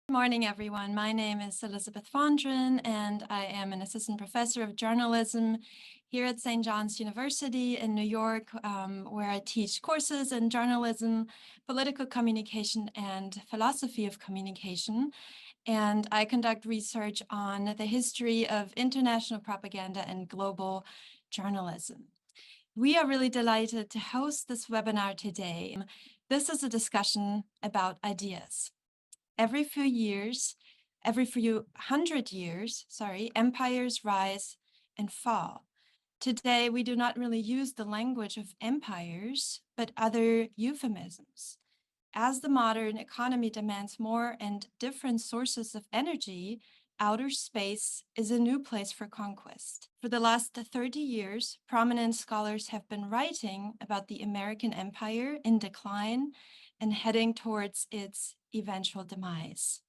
Good morning, everyone. My name is Elizabeth Fondren, and I am an assistant professor of journalism here at St. John's University in New York, where I teach courses in journalism, political communication, and philosophy of communication. And I conduct research on the history of international propaganda and global journalism. We are really delighted to host this webinar today. This is a discussion about ideas. Every few hundred years, empires rise and fall. Today, we do not really use the language of empires, but other euphemisms. As the modern economy demands more and different sources of energy, outer space is a new place for conquest. For the last 30 years, prominent scholars have been writing about the American empire in decline and heading towards its eventual demise.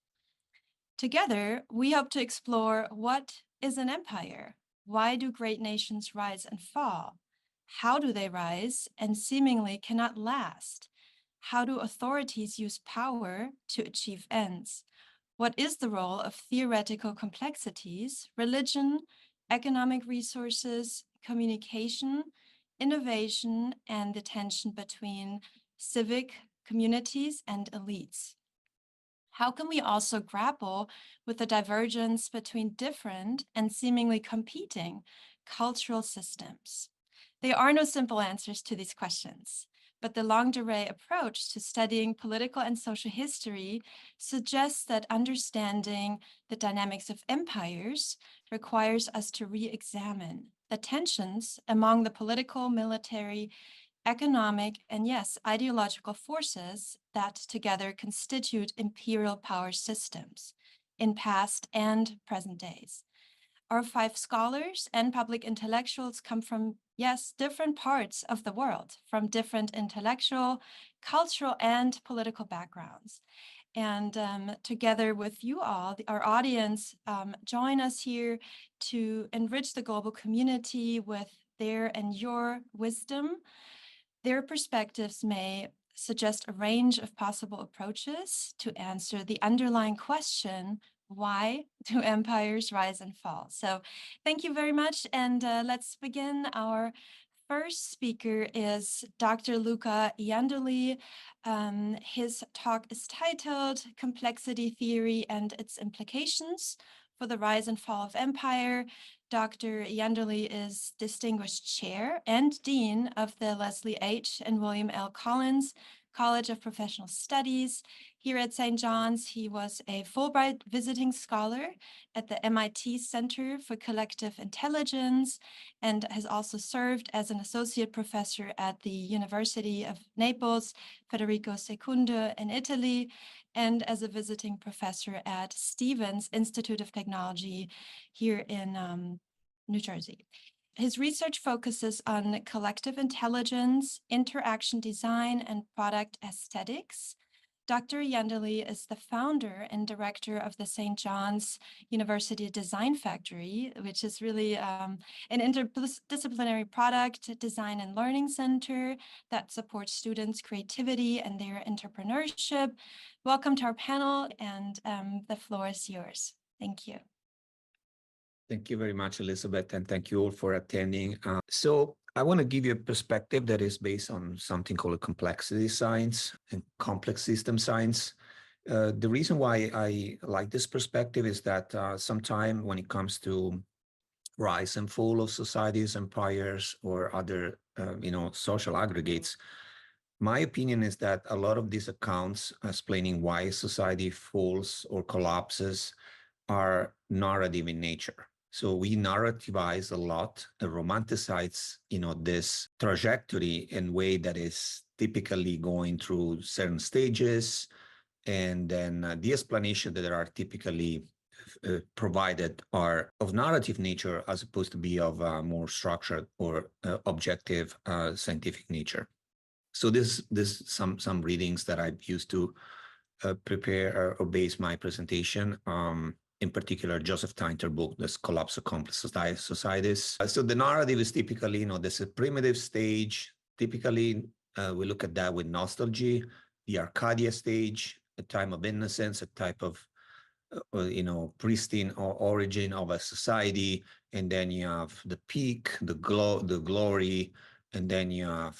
Together, we hope to explore what is an empire? Why do great nations rise and fall? How do they rise and seemingly cannot last? How do authorities use power to achieve ends? What is the role of theoretical complexities, religion, economic resources, communication, innovation, and the tension between civic communities and elites? How can we also grapple with the divergence between different and seemingly competing cultural systems? There are no simple answers to these questions, but the longue durée approach to studying political and social history suggests that understanding the dynamics of empires requires us to re-examine the tensions among the political, military, economic, and yes, ideological forces that together constitute imperial power systems in past and present days. Our 5 scholars and public intellectuals come from, yes, different parts of the world, from different intellectual, cultural, and political backgrounds. And together with you all, our audience, join us here to enrich the global community with their and your wisdom. Their perspectives may suggest a range of possible approaches to answer the underlying question, why do empires rise and fall? So thank you very much, and let's begin. Our first speaker is Dr. Luca Iandoli. His talk is titled Complexity Theory and Its Implications for the Rise and Fall of Empire. Dr. Iandoli is Distinguished Chair and Dean of the Leslie H. and William L. Collins College of Professional Studies. Here at St. John's, he was a Fulbright visiting scholar at the MIT Center for Collective Intelligence and has also served as an associate professor at the University of Naples, Federico II in Italy, and as a visiting professor at Stevens Institute of Technology here in New Jersey. His research focuses on collective intelligence, interaction design, and product aesthetics. Dr. Iandoli is the founder and director of the St. John's University Design Factory, which is really an interdisciplinary product design and learning center that supports students' creativity and their entrepreneurship. Welcome to our panel, and the floor is yours. Thank you. Thank you very much, Elizabeth, and thank you all for attending. So I want to give you a perspective that is based on something called complexity science and complex system science. The reason why I like this perspective is that sometimes when it comes to rise and fall of societies, empires, or other social aggregates, my opinion is that a lot of these accounts explaining why society falls or collapses are narrative in nature. So we narrativize a lot and romanticize, this trajectory in a way that is typically going through certain stages. And then the explanation that are typically provided are of narrative nature as opposed to be of more structured or objective scientific nature. So this some readings that I've used to prepare or base my presentation. In particular, Joseph Tainter book, This Collapse of Complex Societies. So the narrative is typically, there's a primitive stage. Typically, we look at that with nostalgia, the Arcadia stage, a time of innocence, a type of pristine origin of a society, and then you have the peak, the glory, and then you have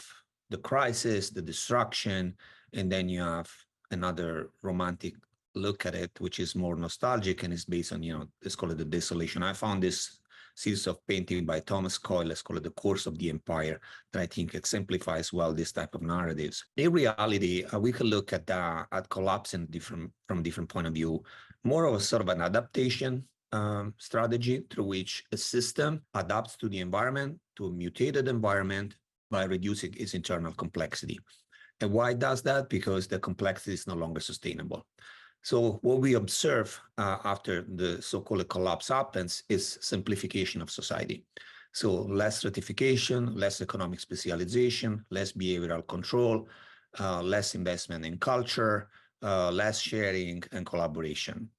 the crisis, the destruction, and then you have another romantic look at it, which is more nostalgic and is based on, let's call it the Dissolution. I found this series of painting by Thomas Coyle, let's call it The Course of the Empire, that I think exemplifies well this type of narratives. In reality, we can look at collapse from different point of view, more of a sort of an adaptation strategy through which a system adapts to the environment, to a mutated environment, by reducing its internal complexity. And why it does that? Because the complexity is no longer sustainable. So what we observe after the so-called collapse happens is simplification of society. So less stratification, less economic specialization, less behavioral control, less investment in culture, less sharing and collaboration.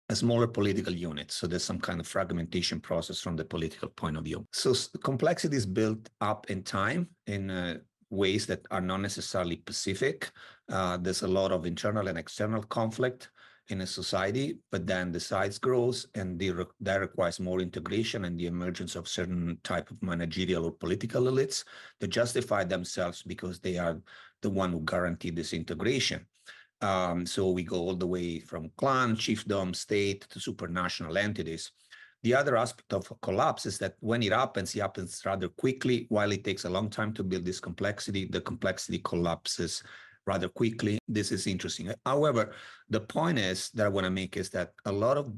A smaller political unit. So there's some kind of fragmentation process from the political point of view. So complexity is built up in time in ways that are not necessarily specific. There's a lot of internal and external conflict in a society, but then the size grows and that requires more integration and the emergence of certain type of managerial or political elites that justify themselves because they are the one who guarantee this integration. So we go all the way from clan, chiefdom, state to supranational entities. The other aspect of collapse is that when it happens rather quickly. While it takes a long time to build this complexity, the complexity collapses rather quickly. This is interesting. However, the point is that I want to make is that a lot of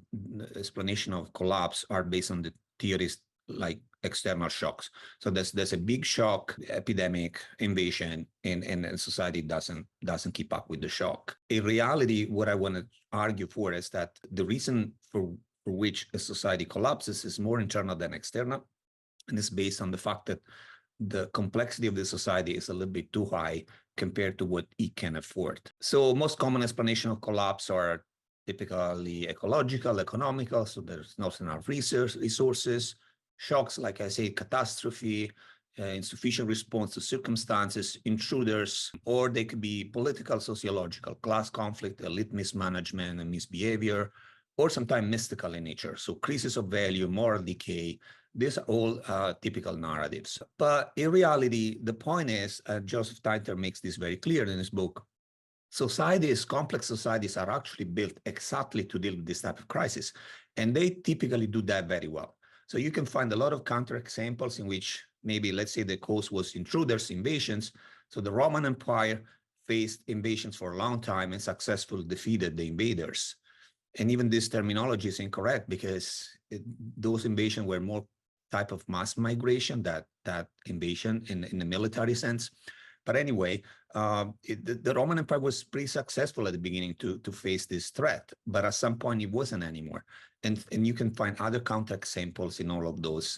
explanation of collapse are based on the theories like external shocks. So there's a big shock, epidemic, invasion, and society doesn't keep up with the shock. In reality, what I want to argue for is that the reason for which a society collapses is more internal than external, and it's based on the fact that the complexity of the society is a little bit too high compared to what it can afford. So most common explanation of collapse are typically ecological, economical, so there's not enough resources, shocks, like I say, catastrophe, insufficient response to circumstances, intruders, or they could be political, sociological, class conflict, elite mismanagement and misbehavior, or sometimes mystical in nature. So crisis of value, moral decay, these are all typical narratives. But in reality, the point is, Joseph Titer makes this very clear in his book, complex societies are actually built exactly to deal with this type of crisis. And they typically do that very well. So you can find a lot of counterexamples in which maybe, let's say, the cause was intruders, invasions. So the Roman Empire faced invasions for a long time and successfully defeated the invaders. And even this terminology is incorrect because those invasions were more type of mass migration, that invasion in the military sense. But anyway, the Roman Empire was pretty successful at the beginning to face this threat, but at some point it wasn't anymore. And you can find other counterexamples in all of those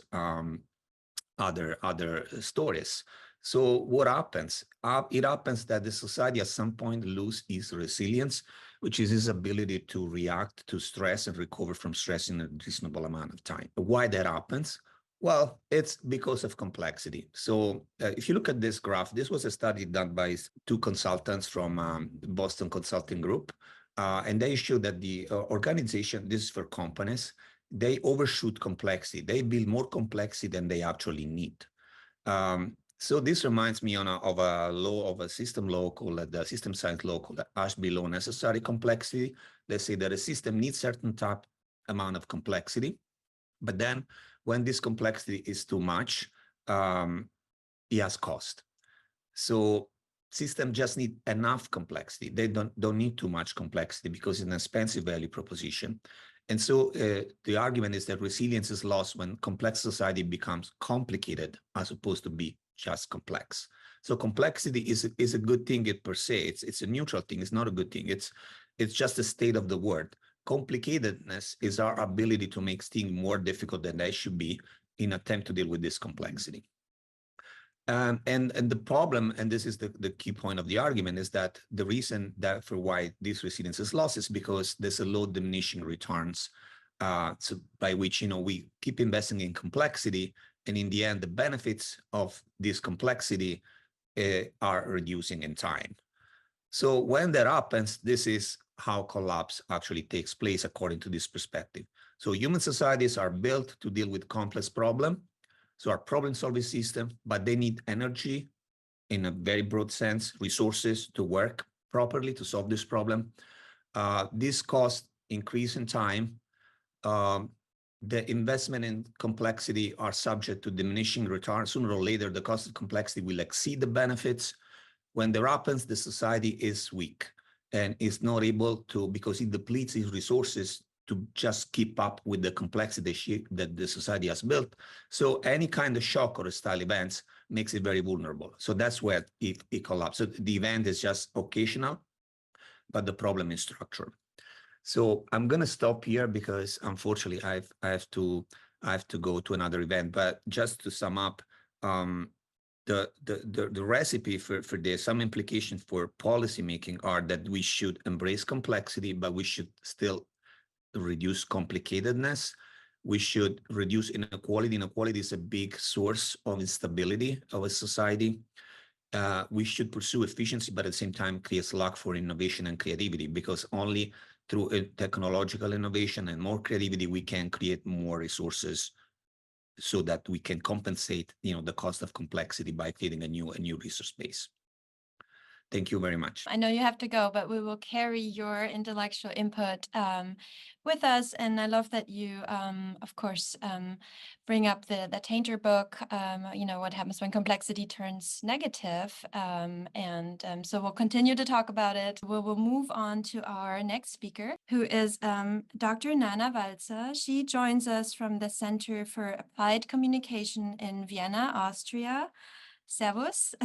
other stories. So what happens? It happens that the society at some point loses its resilience, which is its ability to react to stress and recover from stress in a reasonable amount of time. Why that happens? Well, it's because of complexity. So if you look at this graph, this was a study done by two consultants from Boston Consulting Group, and they showed that the organization, this is for companies, they overshoot complexity. They build more complexity than they actually need. So this reminds me of a system law called the system science law called the Ashby law, necessary complexity. They say that a system needs certain type amount of complexity, but then when this complexity is too much, it has cost. So systems just need enough complexity. They don't need too much complexity because it's an expensive value proposition. And so the argument is that resilience is lost when complex society becomes complicated as opposed to be just complex. So complexity is a good thing per se. It's a neutral thing. It's not a good thing. It's just a state of the word. Complicatedness is our ability to make things more difficult than they should be in attempt to deal with this complexity. And the problem, and this is the key point of the argument, is that the reason that for why this resilience is lost is because there's a low diminishing returns, so by which we keep investing in complexity, and in the end, the benefits of this complexity are reducing in time. So when that happens, this is how collapse actually takes place according to this perspective. So human societies are built to deal with complex problems. So our problem-solving system, but they need energy in a very broad sense, resources to work properly to solve this problem. This cost increase in time. The investment in complexity are subject to diminishing return. Sooner or later, the cost of complexity will exceed the benefits. When that happens, the society is weak and is not able to, because it depletes its resources to just keep up with the complexity that the society has built. So any kind of shock or hostile events makes it very vulnerable. So that's where it collapses. So the event is just occasional, but the problem is structural. So I'm going to stop here because unfortunately I have to go to another event. But just to sum up, the recipe for this, some implications for policy making are that we should embrace complexity, but we should still reduce complicatedness. We should reduce inequality. Inequality is a big source of instability of a society. We should pursue efficiency, but at the same time create slack for innovation and creativity, because only through technological innovation and more creativity, we can create more resources so that we can compensate, the cost of complexity by creating a new resource base. Thank you very much. I know you have to go, but we will carry your intellectual input with us. And I love that you, of course, bring up the Tainter book, what happens when complexity turns negative. So we'll continue to talk about it. We will move on to our next speaker, who is Dr. Nana Walzer. She joins us from the Center for Applied Communication in Vienna, Austria. Servus.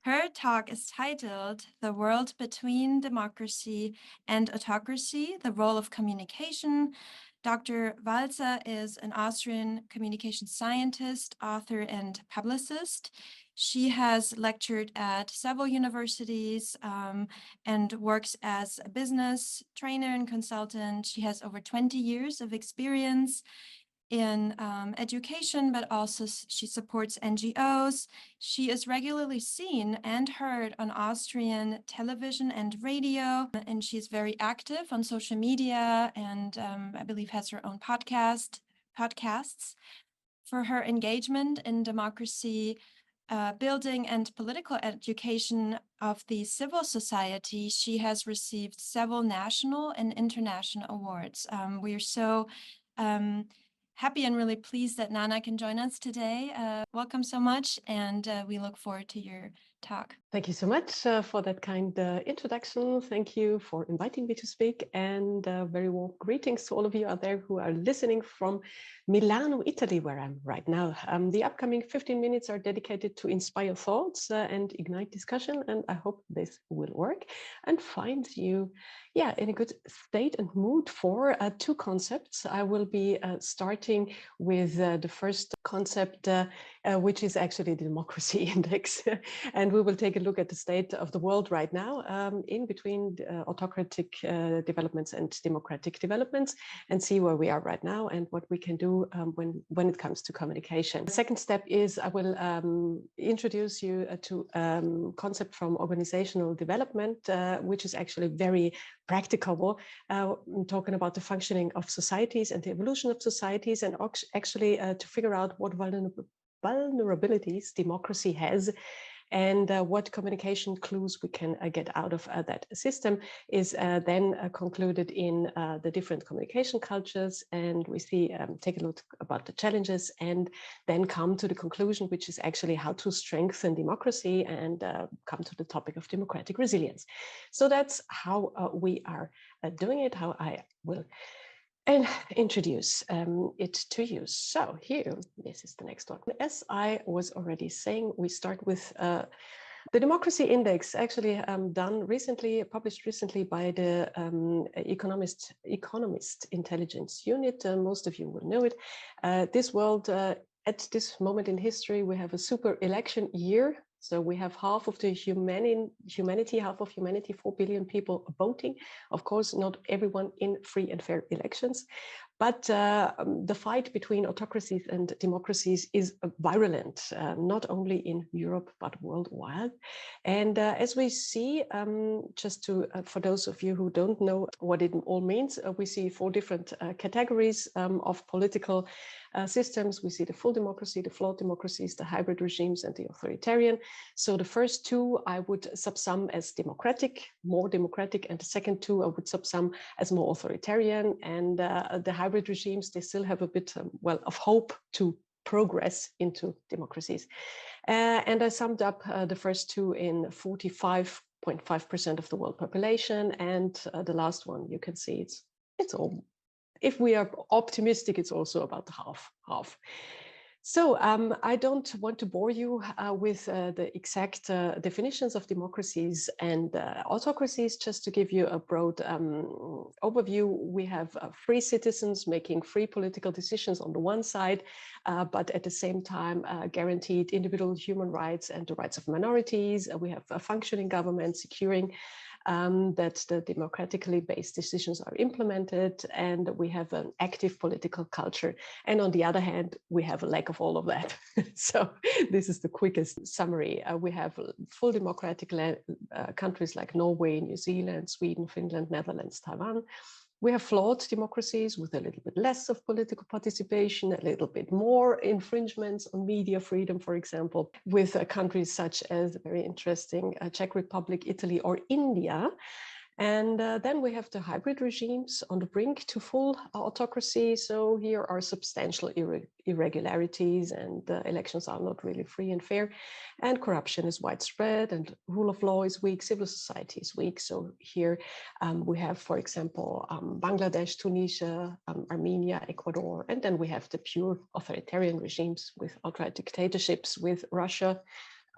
Her talk is titled "The World Between Democracy and Autocracy, the Role of Communication." Dr. Walzer is an Austrian communication scientist, author, and publicist. She has lectured at several universities and works as a business trainer and consultant. She has over 20 years of experience in education, but also she supports NGOs. She is regularly seen and heard on Austrian television and radio, and she's very active on social media and I believe has her own podcasts. For her engagement in democracy building and political education of the civil society, she has received several national and international awards. We are so happy and really pleased that Nana can join us today. Welcome so much, and we look forward to your talk. Thank you so much for that kind introduction. Thank you for inviting me to speak, and very warm greetings to all of you out there who are listening from Milano, Italy, where I'm right now. The upcoming 15 minutes are dedicated to inspire thoughts and ignite discussion, and I hope this will work and find you in a good state and mood for two concepts. I will be starting with the first concept, which is actually the democracy index. And we will take a look at the state of the world right now in between autocratic developments and democratic developments, and see where we are right now and what we can do when it comes to communication. The second step is I will introduce you to a concept from organizational development, which is actually very practical, talking about the functioning of societies and the evolution of societies, and actually to figure out what vulnerabilities democracy has and what communication clues we can get out of that system is then concluded in the different communication cultures. And we see, take a look about the challenges and then come to the conclusion, which is actually how to strengthen democracy and come to the topic of democratic resilience. So that's how we are doing it, how I will and introduce it to you. So here, this is the next one. As I was already saying, we start with the Democracy Index, actually published recently by the Economist Intelligence Unit. Most of you will know it. This world, at this moment in history, we have a super election year. So we have half of the humanity, 4 billion people voting. Of course, not everyone in free and fair elections, But the fight between autocracies and democracies is virulent, not only in Europe, but worldwide. And as we see, just to for those of you who don't know what it all means, we see 4 different categories of political systems. We see the full democracy, the flawed democracies, the hybrid regimes, and the authoritarian. So the first 2 I would subsum as democratic, more democratic, and the second 2 I would subsum as more authoritarian. And the hybrid regimes, they still have a bit, well, of hope to progress into democracies. And I summed up the first 2 in 45.5% of the world population, and the last one, you can see it's all. If we are optimistic, it's also about half. So I don't want to bore you with the exact definitions of democracies and autocracies. Just to give you a broad overview, we have free citizens making free political decisions on the one side, but at the same time guaranteed individual human rights and the rights of minorities. We have a functioning government securing that the democratically based decisions are implemented, and we have an active political culture. And on the other hand, we have a lack of all of that. So this is the quickest summary. We have full democratic countries like Norway, New Zealand, Sweden, Finland, Netherlands, Taiwan. We have flawed democracies with a little bit less of political participation, a little bit more infringements on media freedom, for example, with countries such as very interesting Czech Republic, Italy, or India. And then we have the hybrid regimes on the brink to full autocracy. So here are substantial irregularities, and the elections are not really free and fair. And corruption is widespread, and rule of law is weak, civil society is weak. So here we have, for example, Bangladesh, Tunisia, Armenia, Ecuador, and then we have the pure authoritarian regimes with outright dictatorships, with Russia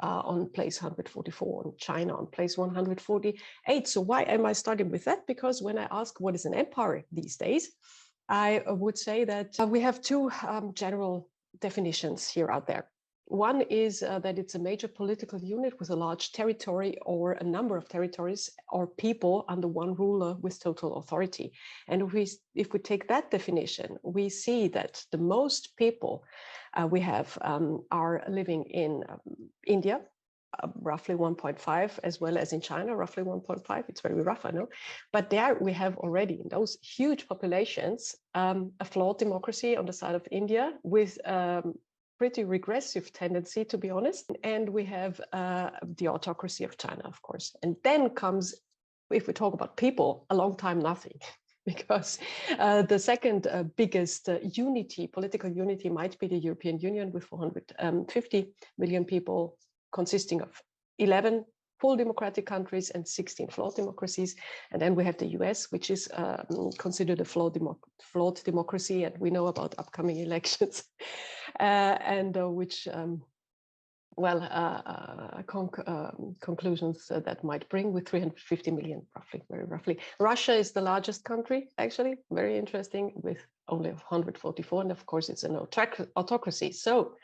on place 144, and China on place 148. So why am I starting with that? Because when I ask what is an empire these days, I would say that we have 2 general definitions here out there. One is that it's a major political unit with a large territory or a number of territories or people under one ruler with total authority. And if we take that definition, we see that the most people we have are living in India, roughly 1.5, as well as in China, roughly 1.5. It's very rough, I know. But there we have already in those huge populations, a flawed democracy on the side of India with pretty regressive tendency, to be honest. And we have the autocracy of China, of course. And then comes, if we talk about people, a long time nothing. Because the second biggest political unity might be the European Union with 450 million people, consisting of 11 full democratic countries and 16 flawed democracies. And then we have the US, which is considered a flawed democracy, and we know about upcoming elections, and which conclusions that might bring with 350 million, roughly, very roughly. Russia is the largest country, actually, very interesting, with only 144, and of course it's an autocracy. So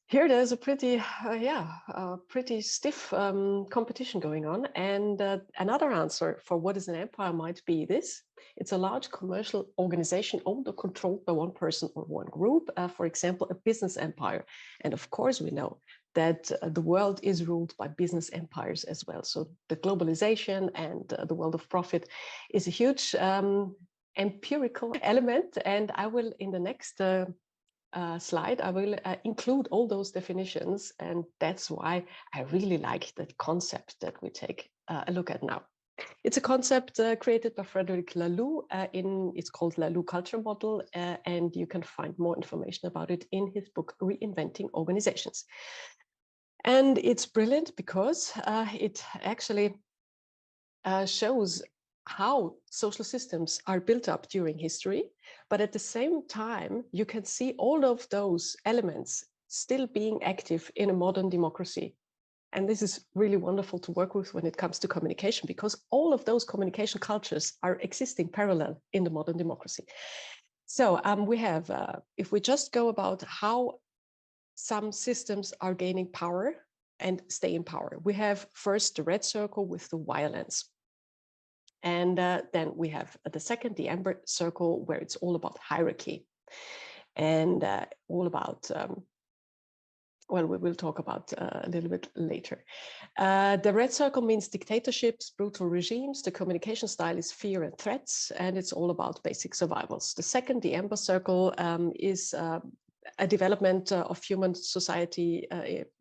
here there's a pretty, pretty stiff competition going on. And another answer for what is an empire might be this. It's a large commercial organization owned or controlled by one person or one group, for example, a business empire. And of course, we know that the world is ruled by business empires as well. So the globalization and the world of profit is a huge empirical element. And I will, in the next slide, I will include all those definitions. And that's why I really like that concept that we take a look at now. It's a concept created by Frederic Laloux. It's called Laloux Culture Model, and you can find more information about it in his book, Reinventing Organizations. And it's brilliant because it actually shows how social systems are built up during history, but at the same time, you can see all of those elements still being active in a modern democracy. And this is really wonderful to work with when it comes to communication, because all of those communication cultures are existing parallel in the modern democracy. So we have, if we just go about how some systems are gaining power and stay in power, we have first the red circle with the violence. And then we have the second, the Amber circle, where it's all about hierarchy and all about, well, we will talk about a little bit later. The red circle means dictatorships, brutal regimes. The communication style is fear and threats, and it's all about basic survivals. The second, the Amber circle, is a development of human society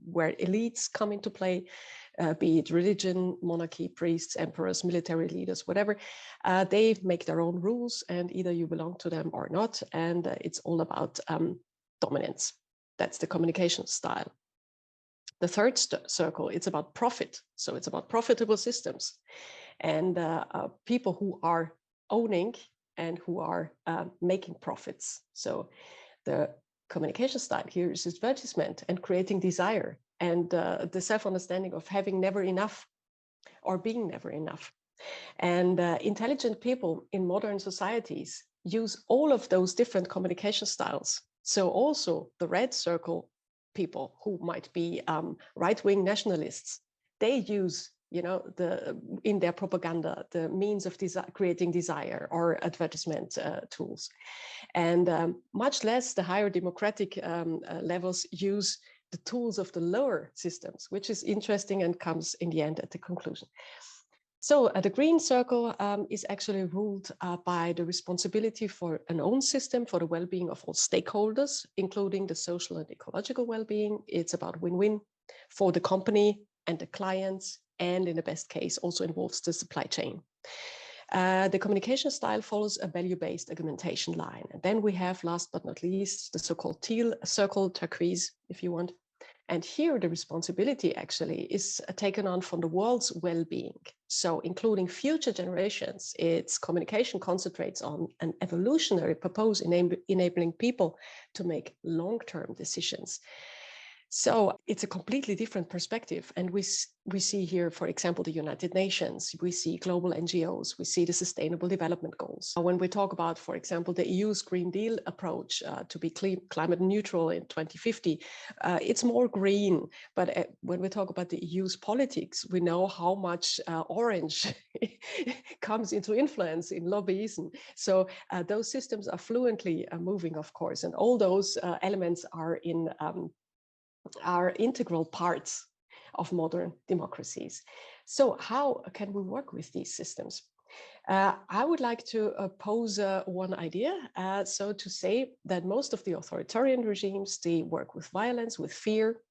where elites come into play, be it religion, monarchy, priests, emperors, military leaders, whatever. They make their own rules, and either you belong to them or not. And it's all about dominance. That's the communication style. The third circle, it's about profit. So it's about profitable systems and people who are owning and who are making profits. So the communication style here is advertisement and creating desire and the self-understanding of having never enough or being never enough. And intelligent people in modern societies use all of those different communication styles. So also the red circle people who might be right-wing nationalists, they use, you know, in their propaganda, the means of creating desire or advertisement tools. And much less the higher democratic levels use the tools of the lower systems, which is interesting and comes in the end at the conclusion. So the green circle is actually ruled by the responsibility for an own system for the well-being of all stakeholders, including the social and ecological well-being. It's about win-win for the company and the clients, and in the best case also involves the supply chain. The communication style follows a value-based argumentation line. And then we have, last but not least, the so-called teal circle, turquoise, if you want. And here the responsibility actually is taken on from the world's well-being. So including future generations, its communication concentrates on an evolutionary purpose enabling people to make long-term decisions. So it's a completely different perspective. And we see here, for example, the United Nations, we see global NGOs, we see the Sustainable Development Goals. When we talk about, for example, the EU's Green Deal approach to be climate neutral in 2050, it's more green. But when we talk about the EU's politics, we know how much orange comes into influence in lobbyism. So those systems are fluently moving, of course, and all those elements are integral parts of modern democracies. So how can we work with these systems? I would like to pose one idea. So to say that most of the authoritarian regimes, they work with violence, with fear,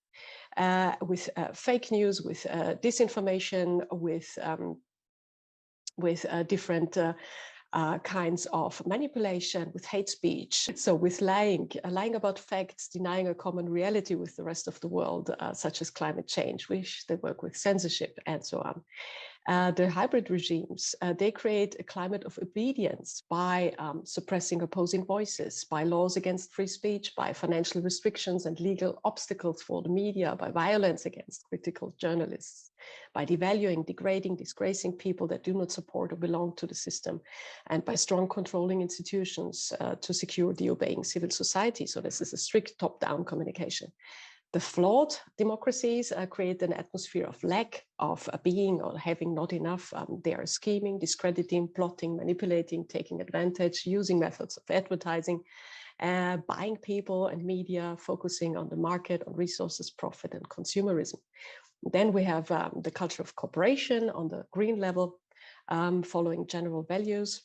with fake news, with disinformation, with different kinds of manipulation, with hate speech, so with lying about facts, denying a common reality with the rest of the world, such as climate change, which they work with censorship and so on. The hybrid regimes, they create a climate of obedience by suppressing opposing voices, by laws against free speech, by financial restrictions and legal obstacles for the media, by violence against critical journalists, by devaluing, degrading, disgracing people that do not support or belong to the system, and by strong controlling institutions to secure the obeying civil society. So this is a strict top-down communication. The flawed democracies create an atmosphere of lack of being or having not enough. They are scheming, discrediting, plotting, manipulating, taking advantage, using methods of advertising, buying people and media, focusing on the market, on resources, profit, and consumerism. Then we have the culture of cooperation on the green level, following general values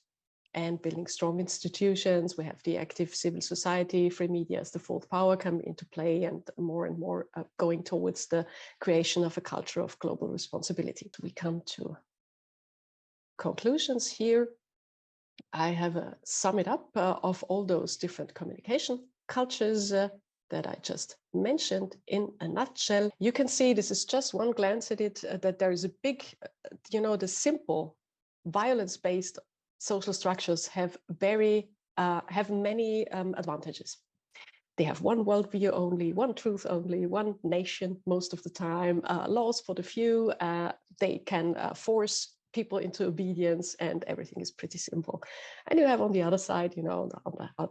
and building strong institutions. We have the active civil society, free media as the fourth power come into play, and more going towards the creation of a culture of global responsibility. We come to conclusions here. I have a sum it up of all those different communication cultures that I just mentioned in a nutshell. You can see, this is just one glance at it, that there is a big, the simple violence-based social structures have many advantages. They have one worldview only, one truth only, one nation most of the time, laws for the few. They can force people into obedience, and everything is pretty simple. And you have on the other side, on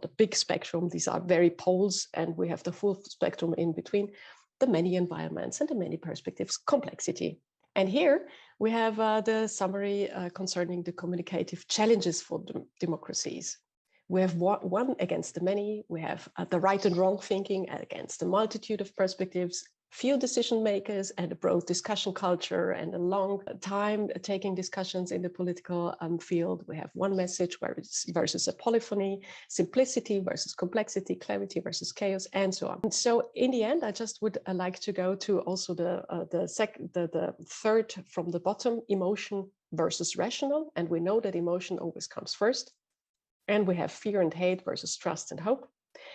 the big spectrum, these are very poles, and we have the full spectrum in between, the many environments and the many perspectives, complexity. And here we have the summary concerning the communicative challenges for democracies. We have one against the many. We have the right and wrong thinking against a multitude of perspectives, few decision makers, and a broad discussion culture, and a long time taking discussions in the political field. We have one message versus a polyphony, simplicity versus complexity, clarity versus chaos, and so on. And so in the end, I just would like to go to also the third from the bottom, emotion versus rational. And we know that emotion always comes first. And we have fear and hate versus trust and hope.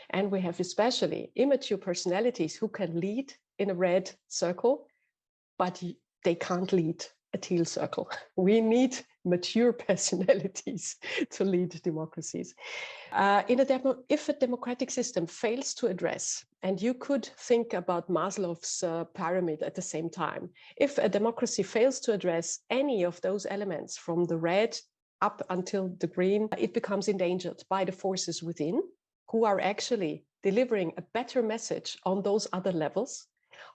And we have especially immature personalities who can lead in a red circle, but they can't lead a teal circle. We need mature personalities to lead democracies. If a democratic system fails to address, and you could think about Maslow's pyramid at the same time, if a democracy fails to address any of those elements from the red up until the green, it becomes endangered by the forces within, who are actually delivering a better message on those other levels,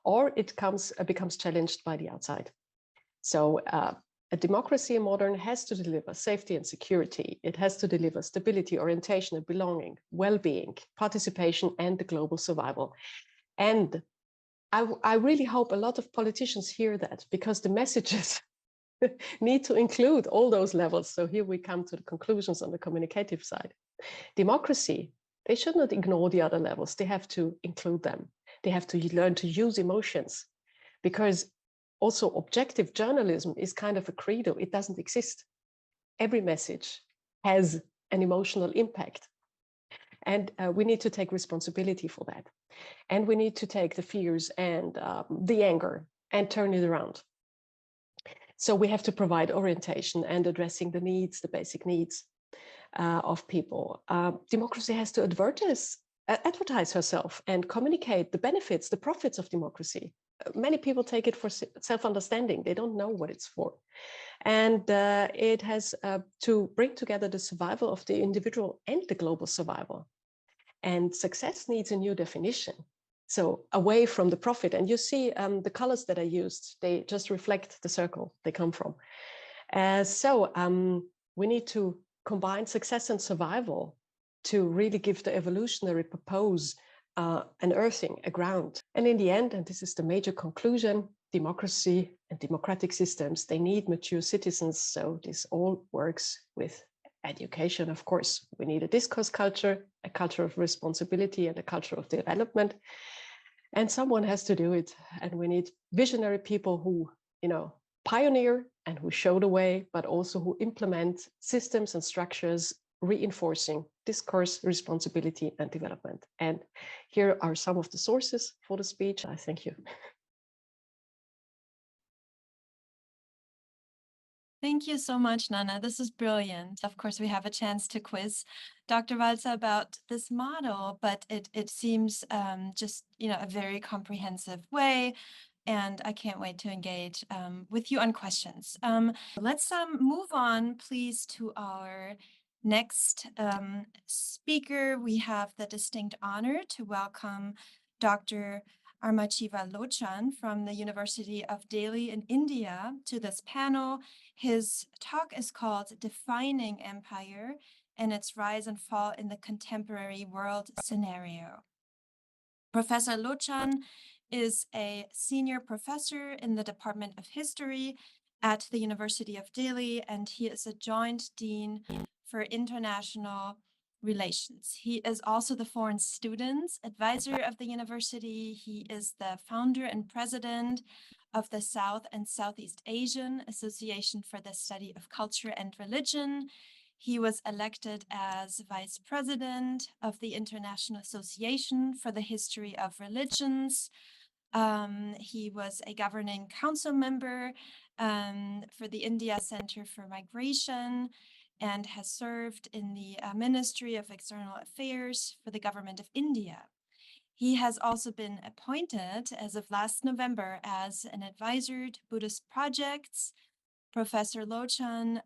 or it becomes challenged by the outside. So a democracy in modern has to deliver safety and security. It has to deliver stability, orientation, and belonging, well-being, participation, and the global survival. And I really hope a lot of politicians hear that, because the messages need to include all those levels. So here we come to the conclusions on the communicative side. Democracy, they should not ignore the other levels. They have to include them. They have to learn to use emotions, because also objective journalism is kind of a credo. It doesn't exist. Every message has an emotional impact. And we need to take responsibility for that. And we need to take the fears and the anger and turn it around. So we have to provide orientation and addressing the needs, the basic needs of people. Democracy has to advertise herself and communicate the benefits, the profits of democracy. Many people take it for self-understanding. They don't know what it's for. And it has to bring together the survival of the individual and the global survival. And success needs a new definition. So away from the profit. And you see the colors that I used, they just reflect the circle they come from. We need to combine success and survival to really give the evolutionary purpose an earthing, a ground. And in the end, and this is the major conclusion, democracy and democratic systems, they need mature citizens. So this all works with education, of course. We need a discourse culture, a culture of responsibility, and a culture of development. And someone has to do it. And we need visionary people who, pioneer and who show the way, but also who implement systems and structures reinforcing discourse, responsibility, and development. And here are some of the sources for the speech. I thank you. Thank you so much, Nana. This is brilliant. Of course, we have a chance to quiz Dr. Walzer about this model, but it seems just, a very comprehensive way. And I can't wait to engage with you on questions. Let's move on, please, to our next speaker. We have the distinct honor to welcome Dr. Amarjiva Lochan from the University of Delhi in India to this panel. His talk is called Defining Empire and its Rise and Fall in the Contemporary World Scenario. Professor Lochan is a senior professor in the Department of History at the University of Delhi, and he is a joint dean for international relations. He is also the foreign students advisor of the university. He is the founder and president of the South and Southeast Asian Association for the Study of Culture and Religion. He was elected as vice president of the International Association for the History of Religions. He was a governing council member for the India Center for Migration and has served in the Ministry of External Affairs for the Government of India. He has also been appointed as of last November as an advisor to Buddhist projects. Professor Lochan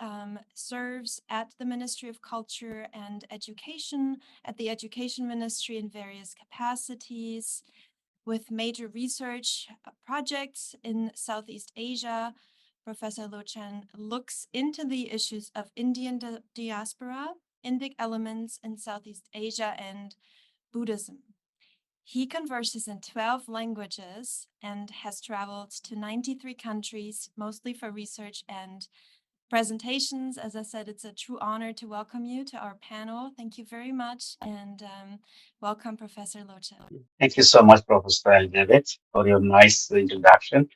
serves at the Ministry of Culture and Education, at the Education Ministry in various capacities. with major research projects in Southeast Asia. Professor Lochan looks into the issues of Indian diaspora, Indic elements in Southeast Asia, and Buddhism. He converses in 12 languages and has traveled to 93 countries, mostly for research and presentations. As I said, it's a true honor to welcome you to our panel. Thank you very much, and welcome, Professor Lochan. Thank you so much, Professor Elizabeth, for your nice introduction.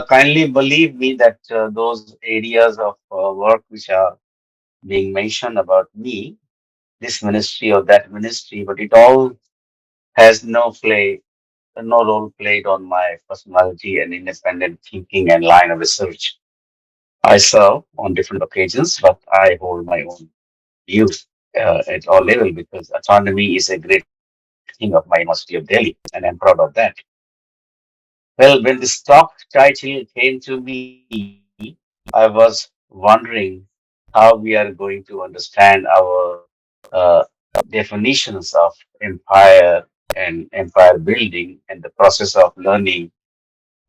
Kindly believe me that those areas of work which are being mentioned about me, this ministry or that ministry, but it all has no role played on my personality and independent thinking and line of research. I serve on different occasions, but I hold my own views at all level because autonomy is a great thing of my University of Delhi, and I'm proud of that. Well, when this talk title came to me, I was wondering how we are going to understand our uh, definitions of empire and empire building and the process of learning,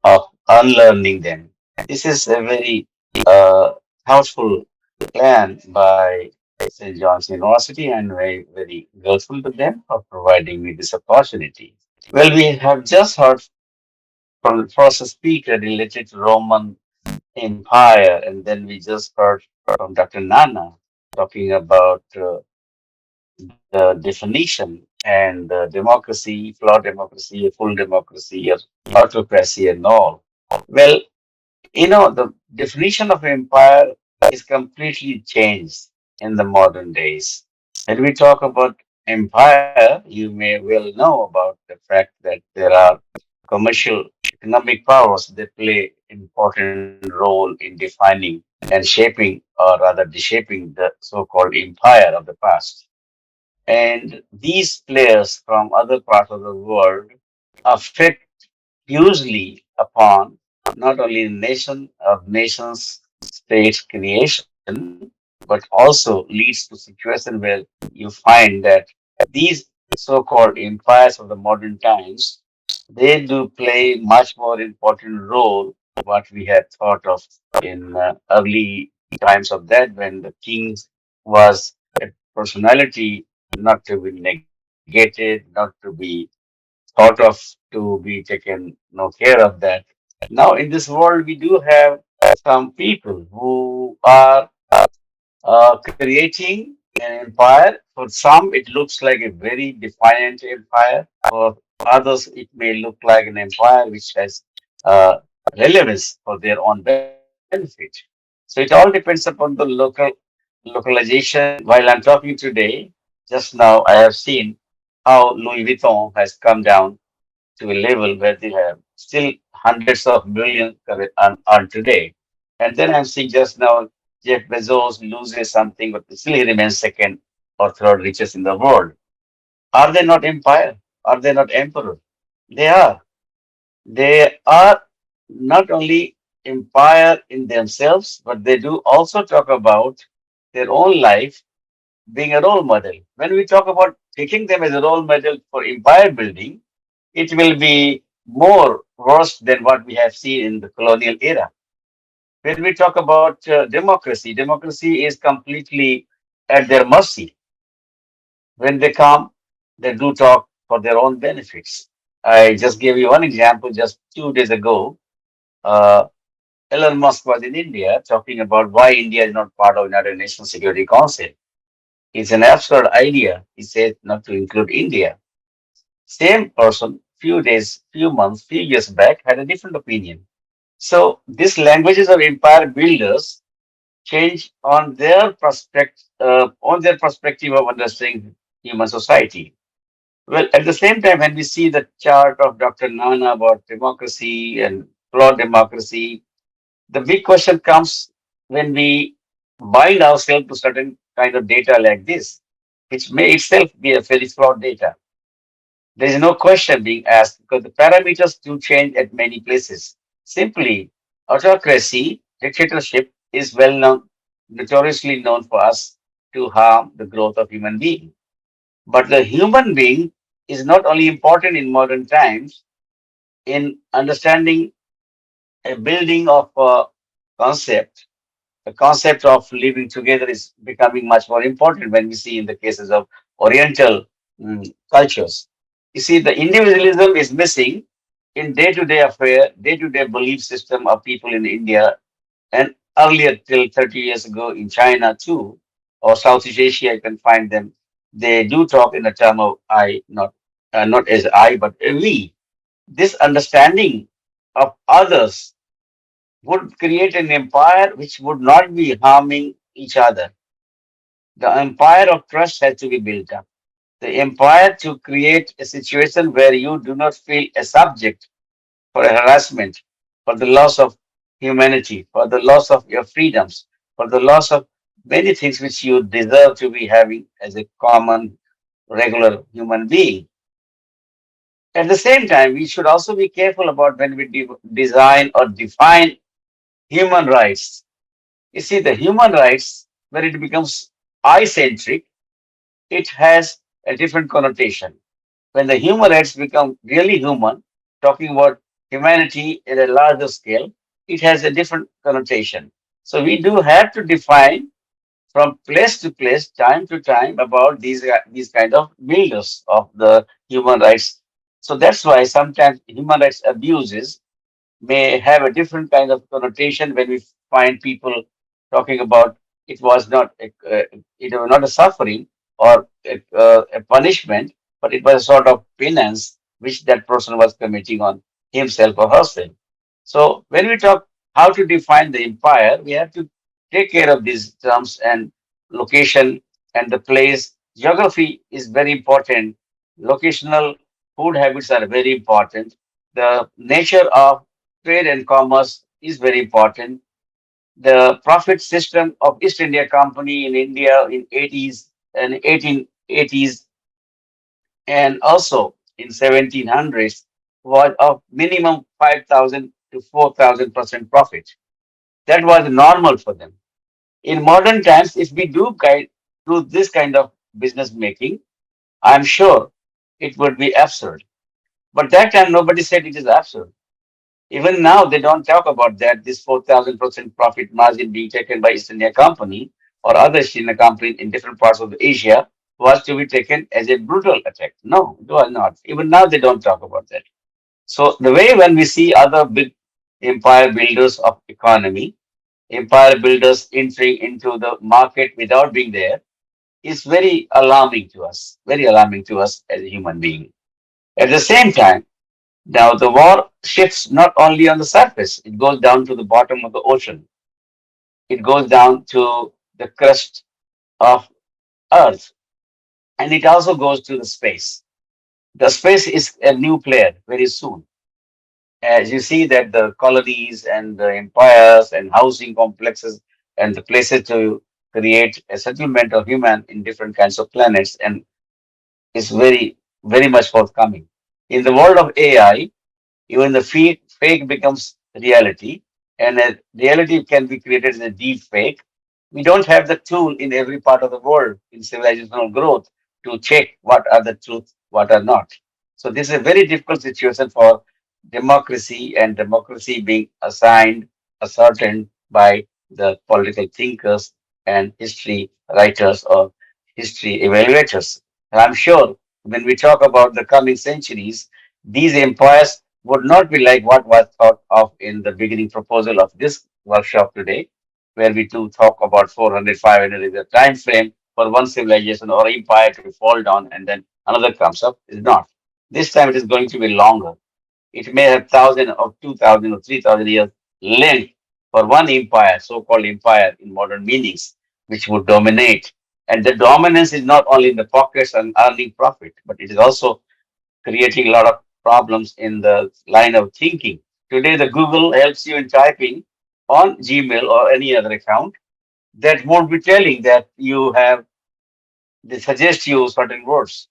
of unlearning them. This is a very uh, thoughtful plan by St. John's University, and very grateful to them for providing me this opportunity. Well, we have just heard from the first speaker related to Roman Empire, and then we just heard from Dr. Nana talking about the definition and democracy, flawed democracy, full democracy, or autocracy, and all. Well, the definition of empire is completely changed in the modern days. When we talk about empire, you may well know about the fact that there are commercial economic powers that play important role in defining and shaping, or rather reshaping, the so-called empire of the past. And these players from other parts of the world affect hugely upon not only nations states creation, but also leads to situation where you find that these so-called empires of the modern times, they do play much more important role what we had thought of in early times of that, when the king was a personality not to be negated, not to be thought of, to be taken no care of that. Now, in this world, we do have some people who are creating an empire. For some, it looks like a very defiant empire. For others, it may look like an empire which has uh, relevance for their own benefit. So it all depends upon the localization. While I'm talking today, just now I have seen how Louis Vuitton has come down to a level where they have still hundreds of millions on today. And then I'm seeing just now Jeff Bezos loses something, but still he remains second or third richest in the world. Are they not empire? Are they not emperor? They are. They are not only empire in themselves, but they do also talk about their own life being a role model. When we talk about taking them as a role model for empire building, it will be more worse than what we have seen in the colonial era. When we talk about democracy is completely at their mercy. When they come, they do talk for their own benefits. I just gave you one example just 2 days ago. Uh, Elon Musk was in India talking about why India is not part of United Nations Security Council. It's an absurd idea. He said not to include India. Same person, few days, few months, few years back, had a different opinion. So these languages of empire builders change on their perspective of understanding human society. Well, at the same time, when we see the chart of Dr. Nana about democracy and flawed democracy, the big question comes when we bind ourselves to certain kind of data like this, which may itself be a very flawed data. There is no question being asked because the parameters do change at many places. Simply, autocracy, dictatorship is well known, notoriously known for us to harm the growth of human being. But the human being is not only important in modern times, in understanding a building of a concept. The concept of living together is becoming much more important when we see in the cases of Oriental cultures. You see, the individualism is missing in day-to-day affair, day-to-day belief system of people in India and earlier till 30 years ago in China too, or Southeast Asia, you can find them. They do talk in the term of I, not as I, but a we. This understanding of others would create an empire which would not be harming each other. The empire of trust has to be built up. The empire to create a situation where you do not feel a subject for harassment, for the loss of humanity, for the loss of your freedoms, for the loss of many things which you deserve to be having as a common, regular human being. At the same time, we should also be careful about when we design or define human rights. You see, the human rights, when it becomes I centric, it has a different connotation. When the human rights become really human, talking about humanity at a larger scale, it has a different connotation. So we do have to define from place to place, time to time, about these kind of builders of the human rights. So that's why sometimes human rights abuses may have a different kind of connotation when we find people talking about it was not it was not a suffering or a punishment, but it was a sort of penance which that person was committing on himself or herself. So when we talk how to define the empire, we have to take care of these terms and location and the place. Geography is very important. Locational food habits are very important. The nature of trade and commerce is very important. The profit system of East India Company in India in 80s and 1880s and also in 1700s was of minimum 5,000 to 4,000% profit. That was normal for them. In modern times, if we do this kind of business making, I'm sure it would be absurd. But that time nobody said it is absurd. Even now, they don't talk about that. This 4,000% profit margin being taken by East India Company or other East India Company in different parts of Asia was to be taken as a brutal attack. No, it was not. Even now, they don't talk about that. So the way when we see other big empire builders of economy, empire builders entering into the market without being there, is very alarming to us. Very alarming to us as a human being. At the same time, now, the war shifts not only on the surface, it goes down to the bottom of the ocean. It goes down to the crust of Earth, and it also goes to the space. The space is a new player very soon. As you see that the colonies and the empires and housing complexes and the places to create a settlement of human in different kinds of planets and is very, very much forthcoming. In the world of AI, even the fake becomes reality, and a reality can be created as a deep fake. We don't have the tool in every part of the world in civilizational growth to check what are the truth, what are not. So this is a very difficult situation for democracy, and democracy being assigned, ascertained by the political thinkers and history writers or history evaluators. And I'm sure when we talk about the coming centuries, these empires would not be like what was thought of in the beginning proposal of this workshop today, where we do talk about 400, 500 is a time frame for one civilization or empire to fall down and then another comes up. Is not. This time it is going to be longer. It may have 1,000 or 2,000 or 3,000 years length for one empire, so-called empire in modern meanings, which would dominate. And the dominance is not only in the pockets and earning profit, but it is also creating a lot of problems in the line of thinking. Today, the Google helps you in typing on Gmail or any other account that won't be telling that you have, they suggest you certain words.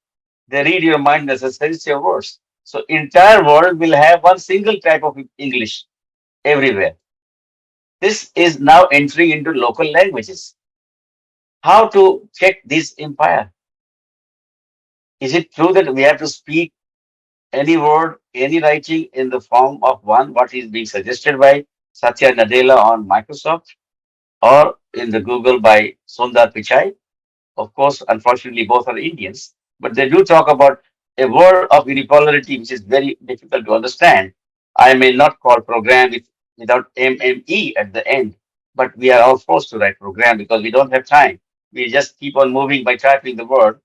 They read your mind and suggest your words. So entire world will have one single type of English everywhere. This is now entering into local languages. How to check this empire? Is it true that we have to speak any word any writing in the form of one, what is being suggested by Satya Nadella on Microsoft, or in the Google by Sundar Pichai. Of course, unfortunately, both are Indians, but they do talk about a world of inequality, which is very difficult to understand. I may not call program without MME at the end, but we are all forced to write program because we don't have time. We just keep on moving by typing the word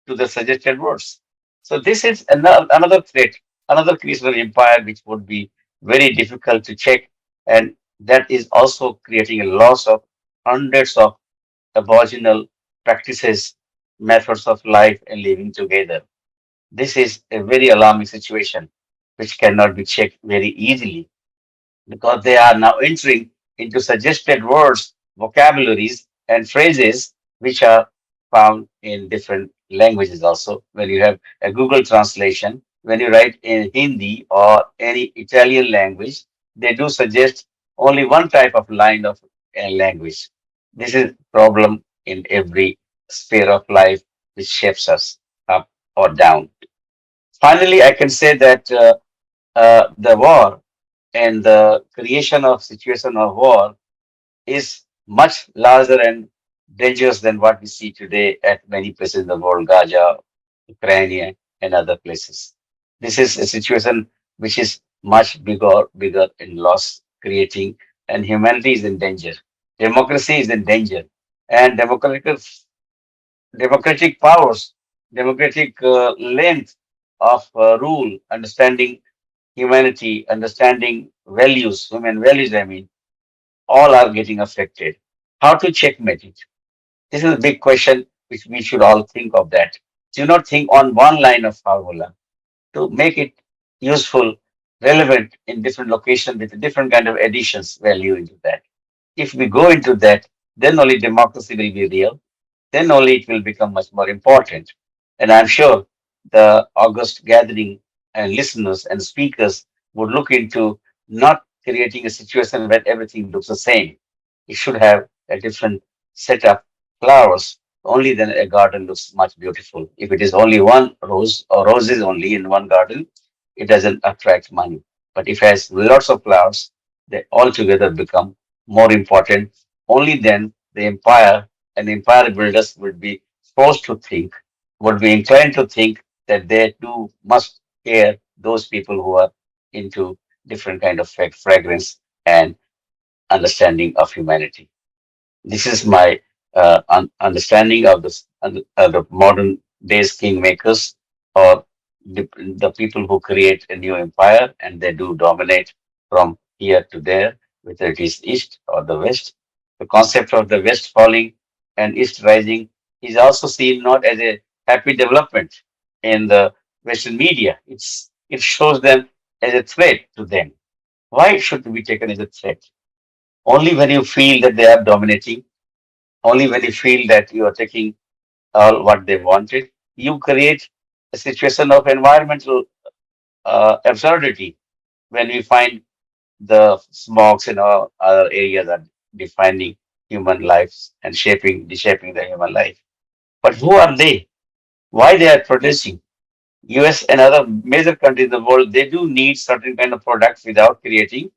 to the suggested words. So this is another threat, another creational empire, which would be very difficult to check, and that is also creating a loss of hundreds of aboriginal practices, methods of life and living together. This is a very alarming situation which cannot be checked very easily because they are now entering into suggested words, vocabularies, and phrases which are found in different languages also. When you have a Google translation, when you write in Hindi or any Italian language, they do suggest only one type of line of language. This is problem in every sphere of life which shapes us up or down. Finally, I can say that the war and the creation of situation of war is much larger and dangerous than what we see today at many places in the world, Gaza, Ukraine, and other places. This is a situation which is much bigger in loss creating, and humanity is in danger. Democracy is in danger, and democratic powers, democratic length of rule, understanding humanity, understanding values, human values, I mean, all are getting affected. How to checkmate it? This is a big question which we should all think of that. Do not think on one line of formula to make it useful, relevant in different locations with different kind of additions value into that. If we go into that, then only democracy will be real, then only it will become much more important. And I'm sure the August gathering and listeners and speakers would look into not creating a situation where everything looks the same. It should have a different set of flowers. Only then a garden looks much beautiful. If it is only one rose or roses only in one garden, it doesn't attract money. But if it has lots of flowers, they all together become more important. Only then the empire and empire builders would be forced to think, would be inclined to think that they too must care those people who are into different kind of fragrance and understanding of humanity. This is my understanding of the modern days kingmakers, or the people who create a new empire and they do dominate from here to there, whether it is east or the west. The concept of the west falling and east rising is also seen not as a happy development in the Western media. It shows them as a threat to them. Why it should be taken as a threat? Only when you feel that they are dominating, only when you feel that you are taking all what they wanted, you create a situation of environmental absurdity when we find the smogs in our other areas are defining human lives and reshaping the human life. But who are they? Why they are producing? US and other major countries in the world, they do need certain kind of products without creating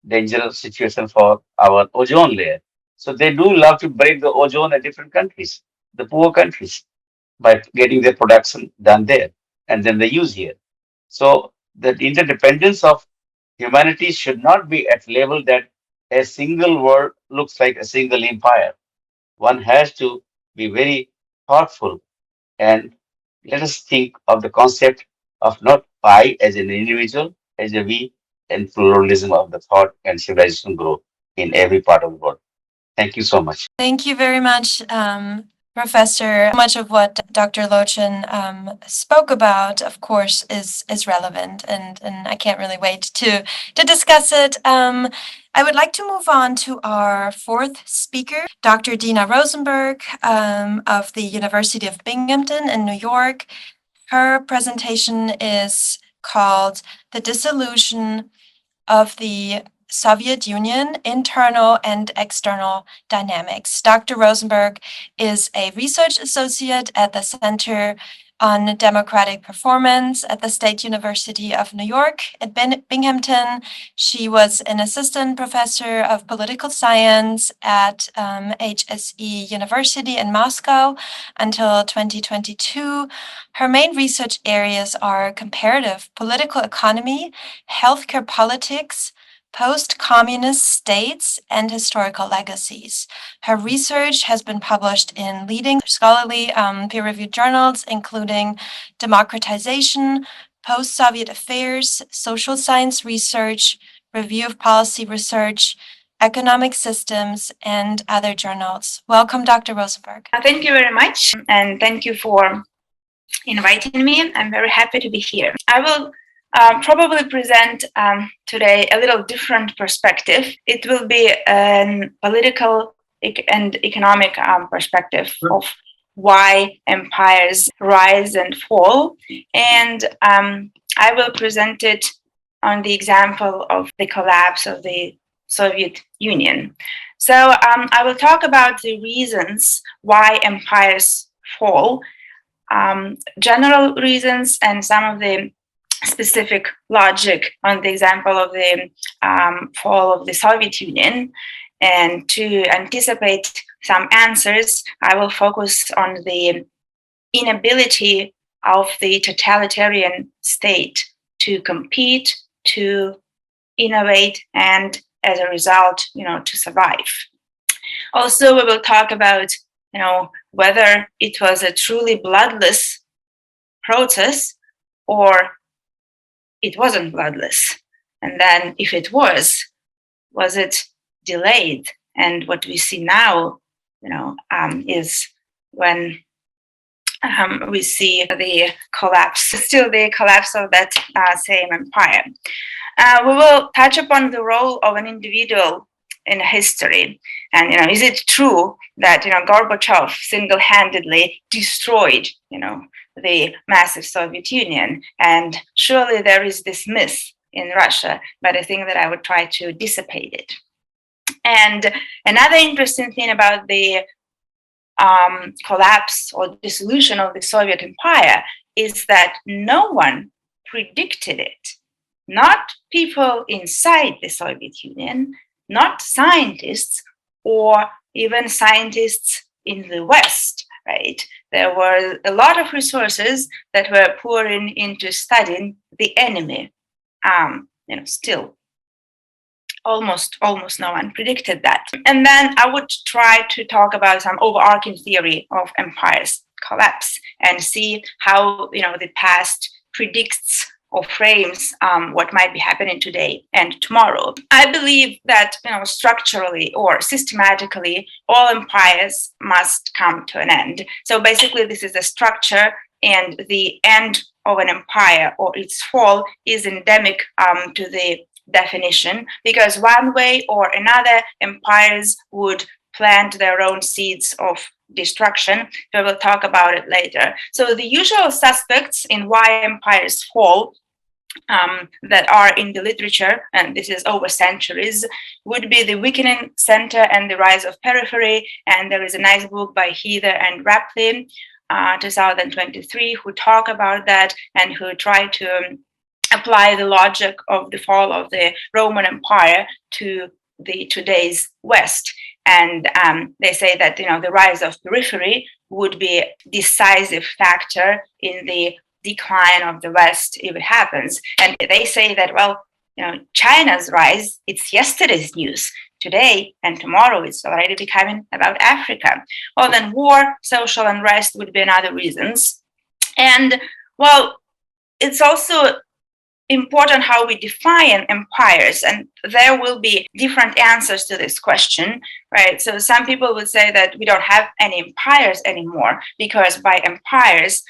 dangerous situation for our ozone layer. So they do love to break the ozone at different countries, the poor countries, by getting their production done there, and then they use here. So the interdependence of humanity should not be at level that a single world looks like a single empire. One has to be very thoughtful, and let us think of the concept of not I as an individual, as a we, and pluralism of the thought and civilization growth in every part of the world. Thank you so much. Thank you very much, Professor. Much of what Dr. Lochan spoke about, of course, is relevant, and I can't really wait to discuss it. I would like to move on to our fourth speaker, Dr. Dina Rosenberg of the University of Binghamton in New York. Her presentation is called The Dissolution of the Soviet Union, Internal and External Dynamics. Dr. Rosenberg is a research associate at the Center on democratic performance at the State University of New York at Binghamton. She was an assistant professor of political science at HSE University in Moscow until 2022. Her main research areas are comparative political economy, healthcare politics, post-communist states, and historical legacies. Her research has been published in leading scholarly peer-reviewed journals, including Democratization, Post-Soviet Affairs, Social Science Research, Review of Policy Research, Economic Systems, and other journals. Welcome, Dr. Rosenberg. Thank you very much, and thank you for inviting me. I'm very happy to be here. I will probably present today a little different perspective. It will be a political and economic perspective of why empires rise and fall. And I will present it on the example of the collapse of the Soviet Union. So I will talk about the reasons why empires fall, general reasons, and some of the specific logic on the example of the fall of the Soviet Union. And to anticipate some answers, I will focus on the inability of the totalitarian state to compete, to innovate, and as a result, to survive. Also, we will talk about, whether it was a truly bloodless process or it wasn't bloodless. And then if it was it delayed? And what we see now, is when we see the collapse of that same empire. We will touch upon the role of an individual in history. And, is it true that, Gorbachev single-handedly destroyed, the massive Soviet Union? And surely there is this myth in Russia, but I think that I would try to dissipate it. And another interesting thing about the collapse or dissolution of the Soviet Empire is that no one predicted it. Not people inside the Soviet Union, not scientists, or even scientists in the West, right? There were a lot of resources that were pouring into studying the enemy. Still, almost no one predicted that. And then I would try to talk about some overarching theory of empires collapse and see how, the past predicts or frames what might be happening today and tomorrow. I believe that, structurally or systematically, all empires must come to an end. So basically, this is a structure, and the end of an empire or its fall is endemic to the definition, because one way or another, empires would plant their own seeds of destruction. We will talk about it later. So the usual suspects in why empires fall that are in the literature, and this is over centuries, would be the weakening center and the rise of periphery. And there is a nice book by Heather and Rapley, 2023, who talk about that and who try to apply the logic of the fall of the Roman Empire to the today's West. And they say that, the rise of periphery would be a decisive factor in the decline of the West if it happens. And they say that, China's rise, it's yesterday's news. Today and tomorrow, it's already becoming about Africa. Well, then war, social unrest would be another reasons. And, it's also important how we define empires, and there will be different answers to this question, right? So some people would say that we don't have any empires anymore, because by empires,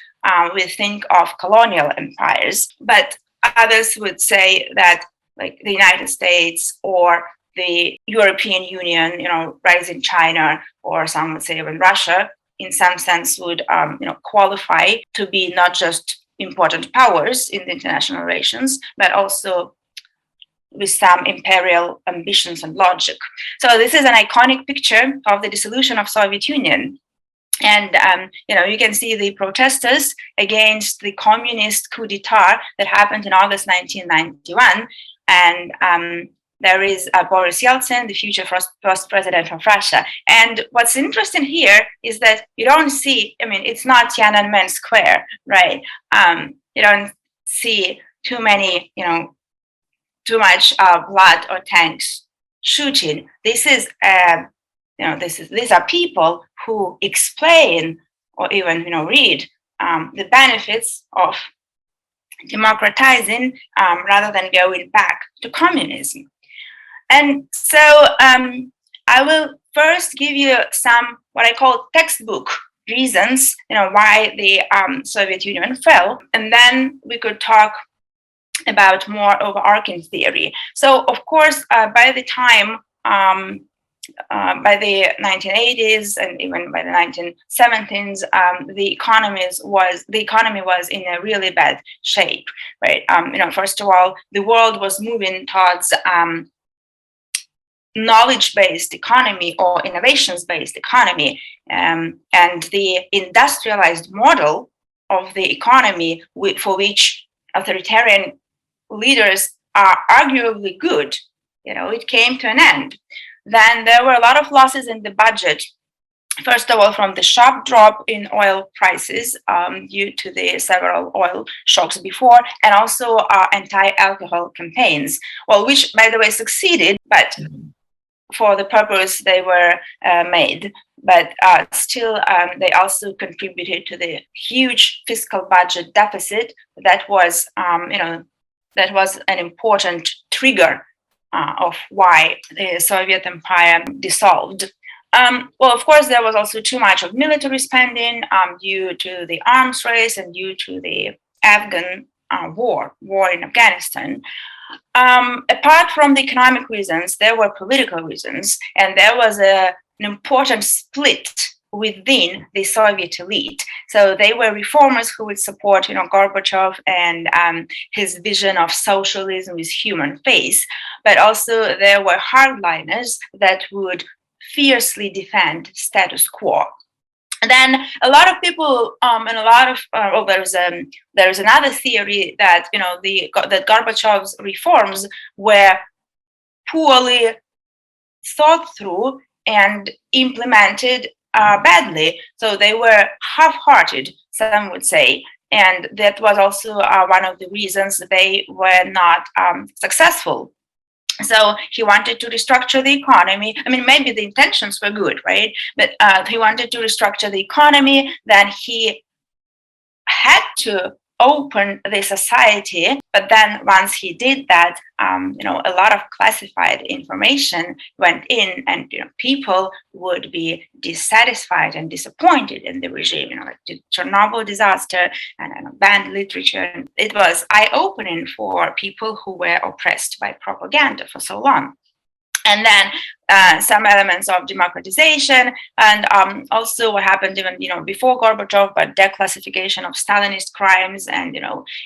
we think of colonial empires. But others would say that, like the United States or the European Union, rising China, or some would say even Russia, in some sense would, qualify to be not just important powers in the international relations, but also with some imperial ambitions and logic. So this is an iconic picture of the dissolution of Soviet Union. And, you can see the protesters against the communist coup d'etat that happened in August 1991. And there is Boris Yeltsin, the future first president of Russia. And what's interesting here is that you don't see, it's not Tiananmen Square, right? You don't see too many, too much blood or tanks shooting. These are people who explain or even, read the benefits of democratizing rather than going back to communism. And so I will first give you some what I call textbook reasons, why the Soviet Union fell, and then we could talk about more overarching theory. So, of course, by the time by the 1980s and even by the 1970s, the economy was in a really bad shape, right? First of all, the world was moving towards knowledge-based economy or innovations-based economy, and the industrialized model of the economy for which authoritarian leaders are arguably good, it came to an end. Then there were a lot of losses in the budget. First of all, from the sharp drop in oil prices due to the several oil shocks before, and also anti-alcohol campaigns, which, by the way, succeeded, but for the purpose they were made. But still, they also contributed to the huge fiscal budget deficit that was, that was an important trigger of why the Soviet Empire dissolved. Of course, there was also too much of military spending due to the arms race and due to the Afghan war in Afghanistan. Apart from the economic reasons, there were political reasons, and there was an important split within the Soviet elite. So they were reformers who would support, Gorbachev and his vision of socialism with human face, but also there were hardliners that would fiercely defend status quo. And then a lot of people, and a lot of there is another theory that that Gorbachev's reforms were poorly thought through and implemented badly. So they were half-hearted, some would say, and that was also one of the reasons they were not successful. So he wanted to restructure the economy. Maybe the intentions were good, right? But he wanted to restructure the economy. Then he had to open the society. But then once he did that, a lot of classified information went in, and people would be dissatisfied and disappointed in the regime. Like the Chernobyl disaster and banned literature. It was eye-opening for people who were oppressed by propaganda for so long. And then some elements of democratization, and also what happened even before Gorbachev, but declassification of Stalinist crimes, and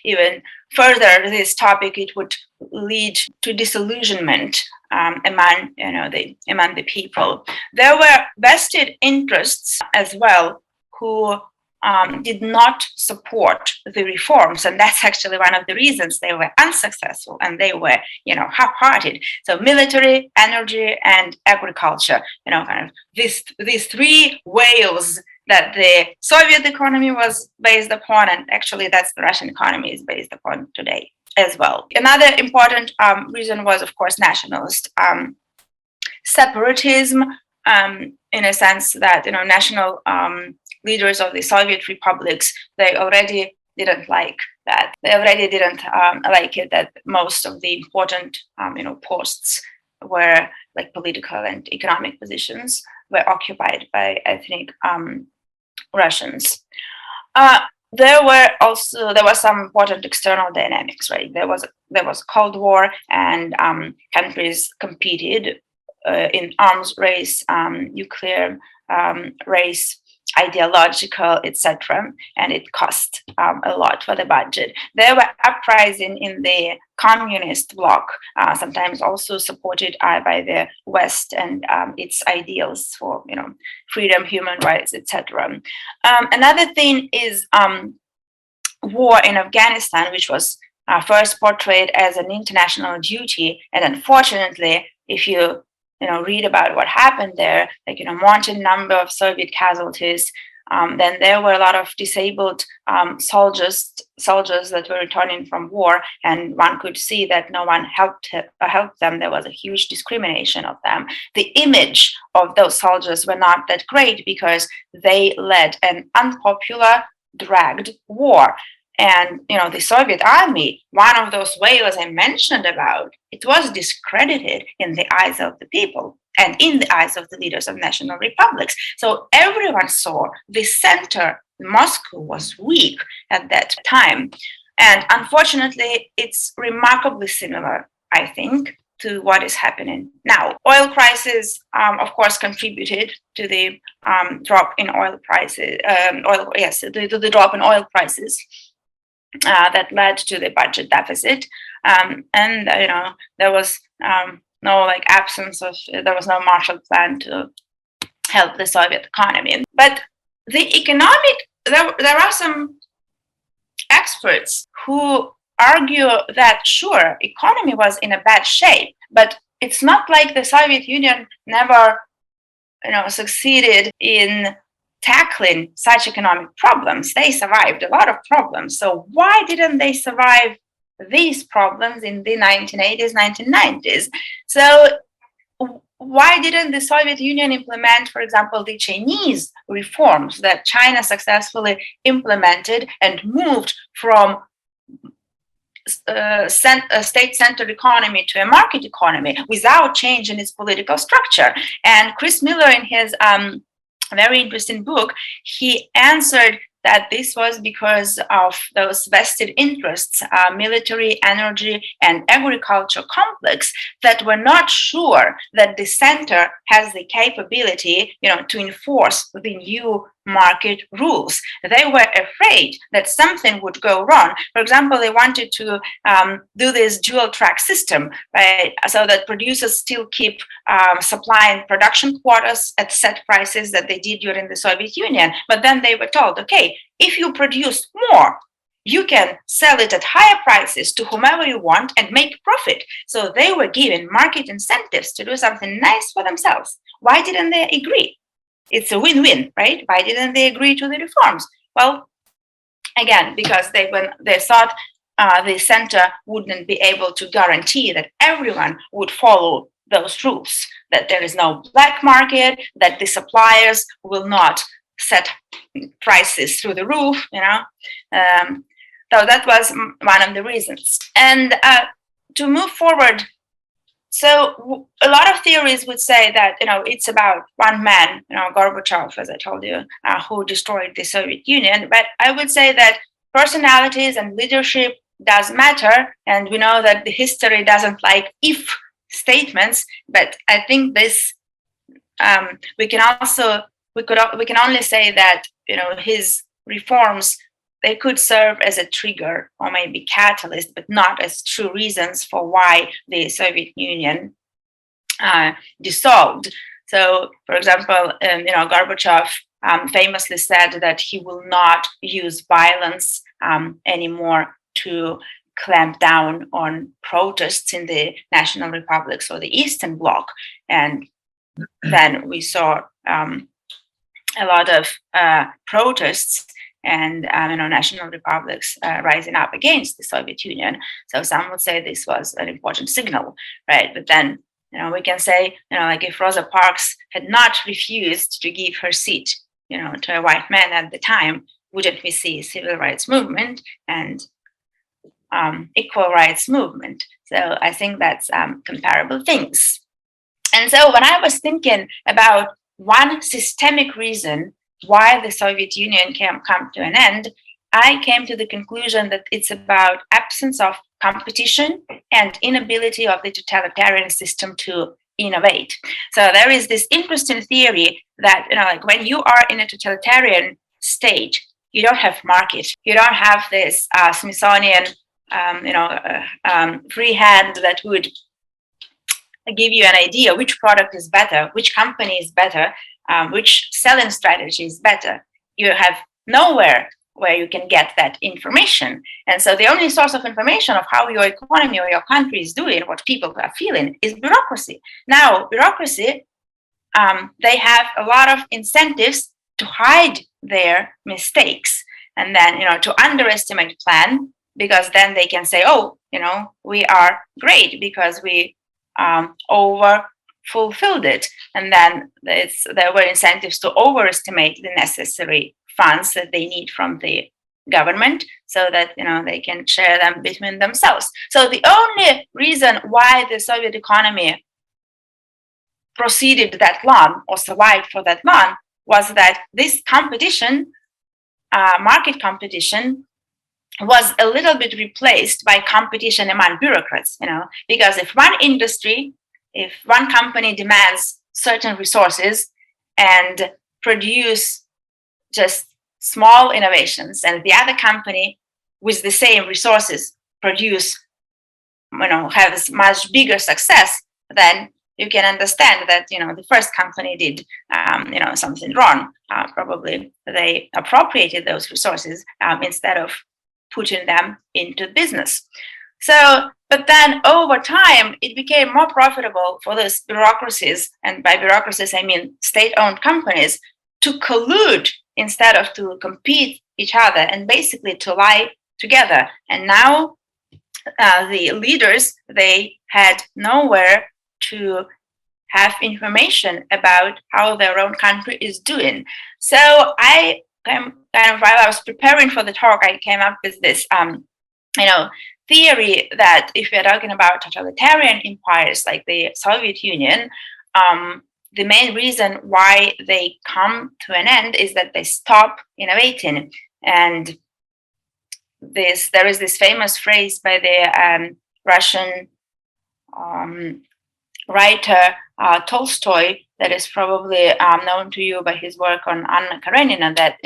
even further this topic, it would lead to disillusionment among the people. There were vested interests as well who did not support the reforms, and that's actually one of the reasons they were unsuccessful, and they were half-hearted. So military, energy, and agriculture, kind of these three whales that the Soviet economy was based upon, and actually that's the Russian economy is based upon today as well. Another important reason was, of course, nationalist separatism, in a sense that national leaders of the Soviet republics, they already didn't like that. They already didn't like it that most of the important posts were like political and economic positions were occupied by ethnic Russians. There were some important external dynamics, right? There was a Cold War, and countries competed in arms race, nuclear race, ideological, etc., and it cost a lot for the budget. There were uprisings in the communist bloc, sometimes also supported by the West and its ideals for freedom, human rights, etc. Another thing is war in Afghanistan, which was first portrayed as an international duty, and unfortunately, if you read about what happened there, mounting number of Soviet casualties. Then there were a lot of disabled soldiers that were returning from war, and one could see that no one helped them. There was a huge discrimination of them. The image of those soldiers were not that great because they led an unpopular, dragged war. And, the Soviet army, one of those ways, as I mentioned about, it was discredited in the eyes of the people and in the eyes of the leaders of national republics. So everyone saw the center, Moscow, was weak at that time. And unfortunately, it's remarkably similar, I think, to what is happening now. Oil prices, of course, contributed to the drop in oil prices, the drop in oil prices. That led to the budget deficit, and there was no there was no Marshall Plan to help the Soviet economy. But the economic, there are some experts who argue that sure, economy was in a bad shape, but it's not like the Soviet Union never, succeeded in tackling such economic problems. They survived a lot of problems. So why didn't they survive these problems in the 1980s, 1990s? So why didn't the Soviet Union implement, for example, the Chinese reforms that China successfully implemented and moved from a state-centered economy to a market economy without changing its political structure? And Chris Miller, in his very interesting book, he answered that this was because of those vested interests, military, energy, and agriculture complex, that were not sure that the center has the capability, to enforce the new market rules. They were afraid that something would go wrong. For example, they wanted to do this dual track system, right? So that producers still keep supplying production quotas at set prices that they did during the Soviet Union. But then they were told, okay, if you produce more, you can sell it at higher prices to whomever you want and make profit. So they were given market incentives to do something nice for themselves. Why didn't they agree? It's a win-win, right? Why didn't they agree to the reforms? Well, again, because they thought the center wouldn't be able to guarantee that everyone would follow those rules, that there is no black market, that the suppliers will not set prices through the roof, So that was one of the reasons. And to move forward, so a lot of theories would say that, it's about one man, Gorbachev, as I told you, who destroyed the Soviet Union. But I would say that personalities and leadership does matter. And we know that the history doesn't like if statements, but I think this, we can only say that, his reforms, they could serve as a trigger or maybe catalyst, but not as true reasons for why the Soviet Union dissolved. So, for example, Gorbachev famously said that he will not use violence anymore to clamp down on protests in the national republics or the Eastern Bloc. And then we saw a lot of protests and national republics rising up against the Soviet Union. So some would say this was an important signal, right? But then, we can say, like if Rosa Parks had not refused to give her seat, to a white man at the time, wouldn't we see civil rights movement and equal rights movement? So I think that's comparable things. And so when I was thinking about one systemic reason why the Soviet Union can come to an end, I came to the conclusion that it's about absence of competition and inability of the totalitarian system to innovate. So there is this interesting theory that, like when you are in a totalitarian state, you don't have market. You don't have this Smithsonian, free hand that would give you an idea which product is better, which company is better, which selling strategy is better. You have nowhere where you can get that information. And so the only source of information of how your economy or your country is doing, what people are feeling, is bureaucracy. Now, bureaucracy, they have a lot of incentives to hide their mistakes and then, to underestimate plan, because then they can say, oh, we are great because we over fulfilled it. And then there were incentives to overestimate the necessary funds that they need from the government so that they can share them between themselves. So the only reason why the Soviet economy proceeded that long or survived for that long was that this competition, market competition, was a little bit replaced by competition among bureaucrats, because if one company demands certain resources and produce just small innovations, and the other company with the same resources has much bigger success, then you can understand that the first company did something wrong. Probably they appropriated those resources instead of putting them into business. So, but then over time, it became more profitable for those bureaucracies, and by bureaucracies I mean state-owned companies, to collude instead of to compete each other and basically to lie together. And now the leaders, they had nowhere to have information about how their own country is doing. So I while I was preparing for the talk, I came up with this, theory that if we're talking about totalitarian empires like the Soviet Union, the main reason why they come to an end is that they stop innovating. And there is this famous phrase by the Russian writer Tolstoy that is probably known to you by his work on Anna Karenina, that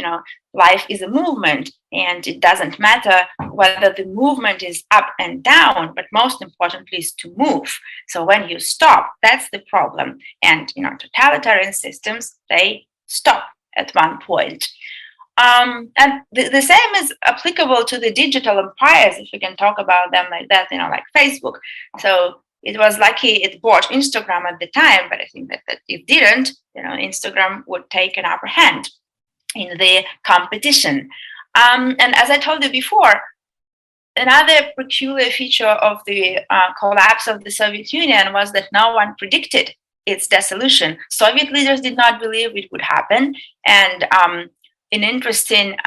life is a movement, and it doesn't matter whether the movement is up and down, but most importantly is to move. So when you stop, that's the problem. And totalitarian systems, they stop at one point. And the same is applicable to the digital empires, if we can talk about them like that, like Facebook. So it was lucky it bought Instagram at the time, but I think that if it didn't, Instagram would take an upper hand in the competition. And as I told you before, another peculiar feature of the collapse of the Soviet Union was that no one predicted its dissolution. Soviet leaders did not believe it would happen. And an interesting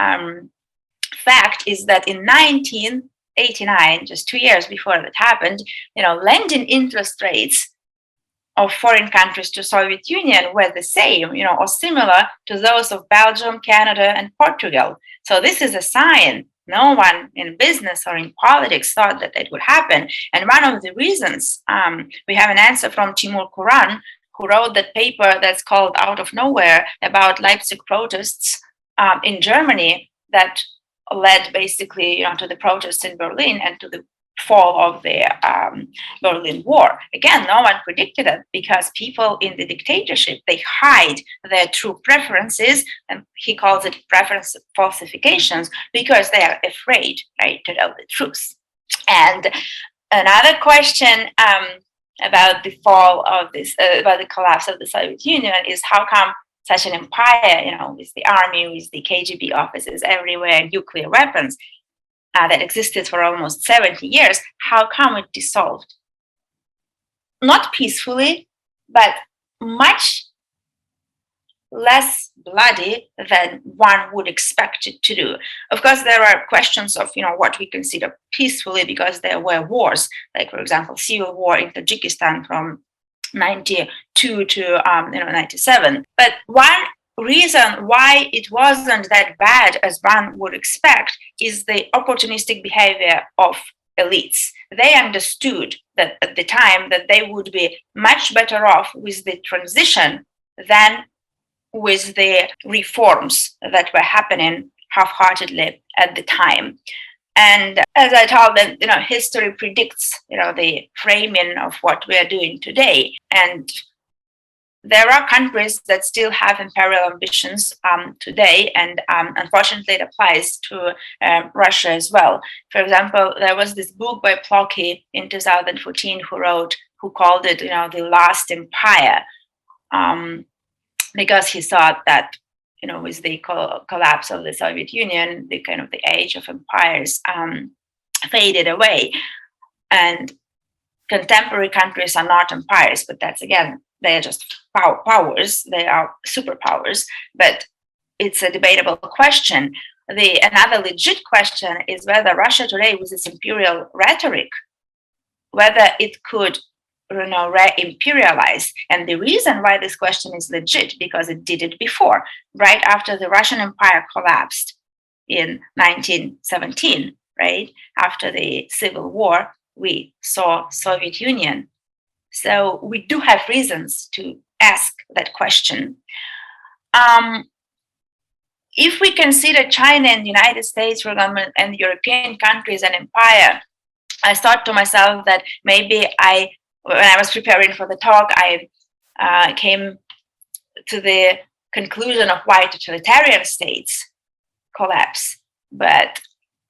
fact is that in 1989, just 2 years before that happened, lending interest rates of foreign countries to Soviet Union were the same, or similar to those of Belgium, Canada, and Portugal. So this is a sign. No one in business or in politics thought that it would happen. And one of the reasons, we have an answer from Timur Kuran, who wrote that paper that's called Out of Nowhere about Leipzig protests in Germany that led basically to the protests in Berlin and to the fall of the Berlin Wall. Again, no one predicted it because people in the dictatorship, they hide their true preferences, and he calls it preference falsifications, because they are afraid, right, to tell the truth. And another question about the fall of this, about the collapse of the Soviet Union is how come such an empire, with the army, with the KGB offices everywhere, nuclear weapons, that existed for almost 70 years, how come it dissolved? Not peacefully, but much less bloody than one would expect it to do. Of course, there are questions of, what we consider peacefully, because there were wars, like, for example, civil war in Tajikistan from 92 to 97. But one reason why it wasn't that bad as one would expect is the opportunistic behavior of elites. They understood that at the time that they would be much better off with the transition than with the reforms that were happening half-heartedly at the time. And as I told them, history predicts, the framing of what we are doing today. And there are countries that still have imperial ambitions today, and unfortunately it applies to Russia as well. For example, there was this book by Plocky in 2014 who called it, The Last Empire, because he thought that, with the collapse of the Soviet Union, the kind of the age of empires faded away, and contemporary countries are not empires, but that's, again, they are just powers, they are superpowers, but it's a debatable question. Another legit question is whether Russia today, with its imperial rhetoric, whether it could re-imperialize. And the reason why this question is legit, because it did it before. Right after the Russian Empire collapsed in 1917, right after the Civil War, we saw Soviet Union. So we do have reasons to ask that question. If we consider China and the United States, for example, and European countries an empire, I thought to myself that maybe when I was preparing for the talk, I came to the conclusion of why totalitarian states collapse. But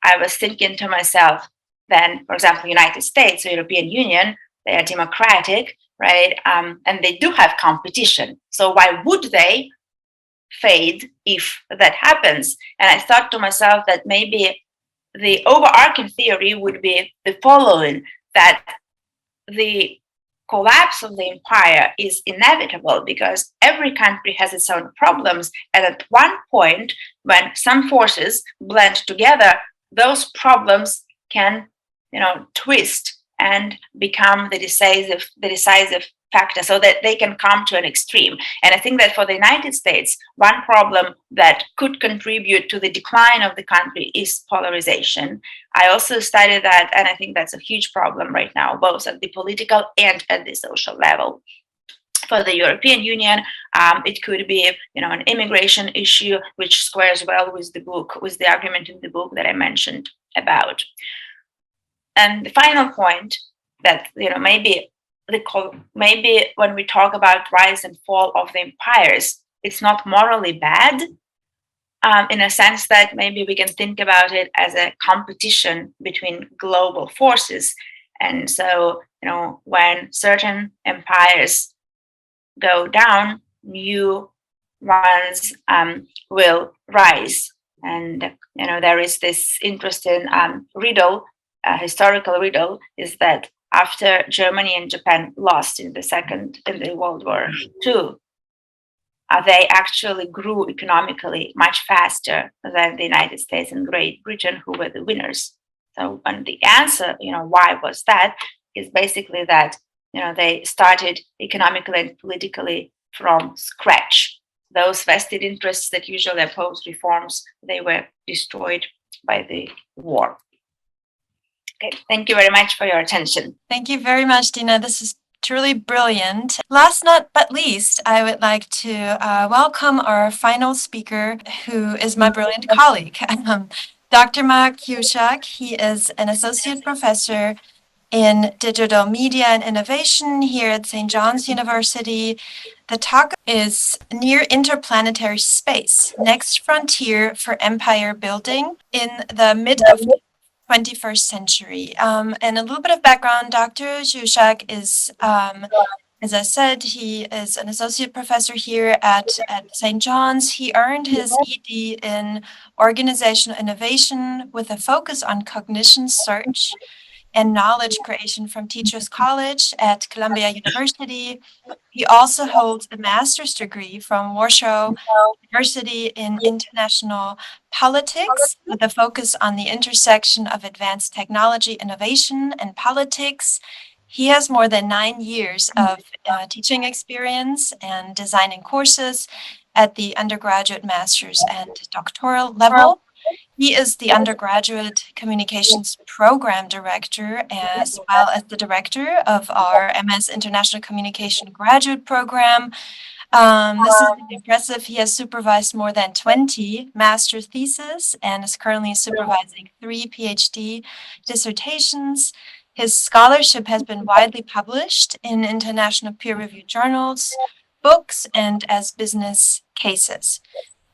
I was thinking to myself, then, for example, United States or European Union, they are democratic, right? And they do have competition. So why would they fade if that happens? And I thought to myself that maybe the overarching theory would be the following, that the collapse of the empire is inevitable because every country has its own problems. And at one point, when some forces blend together, those problems can, twist and become the decisive factor, so that they can come to an extreme. And I think that for the United States, one problem that could contribute to the decline of the country is polarization. I also studied that, and I think that's a huge problem right now, both at the political and at the social level. For the European Union, it could be, an immigration issue, which squares well with the argument in the book that I mentioned about. And the final point that, maybe when we talk about rise and fall of the empires, it's not morally bad, in a sense that maybe we can think about it as a competition between global forces. And so, when certain empires go down, new ones will rise. And, there is this interesting riddle, historical riddle, is that after Germany and Japan lost in the World War II, they actually grew economically much faster than the United States and Great Britain, who were the winners. So, and the answer, why was that, is basically that, they started economically and politically from scratch. Those vested interests that usually oppose reforms, they were destroyed by the war. Okay, thank you very much for your attention. Thank you very much, Dina. This is truly brilliant. Last but least, I would like to welcome our final speaker, who is my brilliant colleague, Dr. Mark Juszczak. He is an associate professor in digital media and innovation here at St. John's University. The talk is Near Interplanetary Space, Next Frontier for Empire Building in the Mid of 21st Century. And a little bit of background, Dr. Juszczak is, as I said, he is an associate professor here at St. John's. He earned his ED in organizational innovation with a focus on cognition search and knowledge creation from Teachers College at Columbia University. He also holds a master's degree from Warsaw University in international politics with a focus on the intersection of advanced technology, innovation, and politics. He has more than 9 years of teaching experience and designing courses at the undergraduate, master's, and doctoral level. He is the undergraduate communications program director, as well as the director of our MS International Communication graduate program. This is impressive. He has supervised more than 20 master theses and is currently supervising 3 PhD dissertations. His scholarship has been widely published in international peer-reviewed journals, books, and as business cases.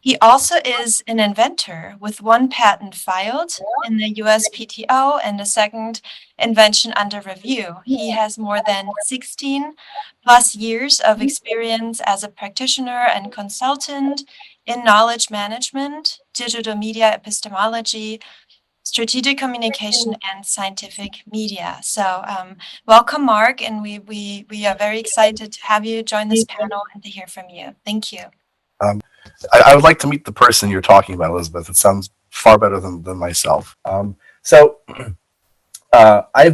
He also is an inventor with 1 patent filed in the USPTO and a 2nd invention under review. He has more than 16 plus years of experience as a practitioner and consultant in knowledge management, digital media epistemology, strategic communication, and scientific media. So welcome, Mark, and we are very excited to have you join this panel and to hear from you. Thank you. I would like to meet the person you're talking about, Elizabeth. It sounds far better than myself. I've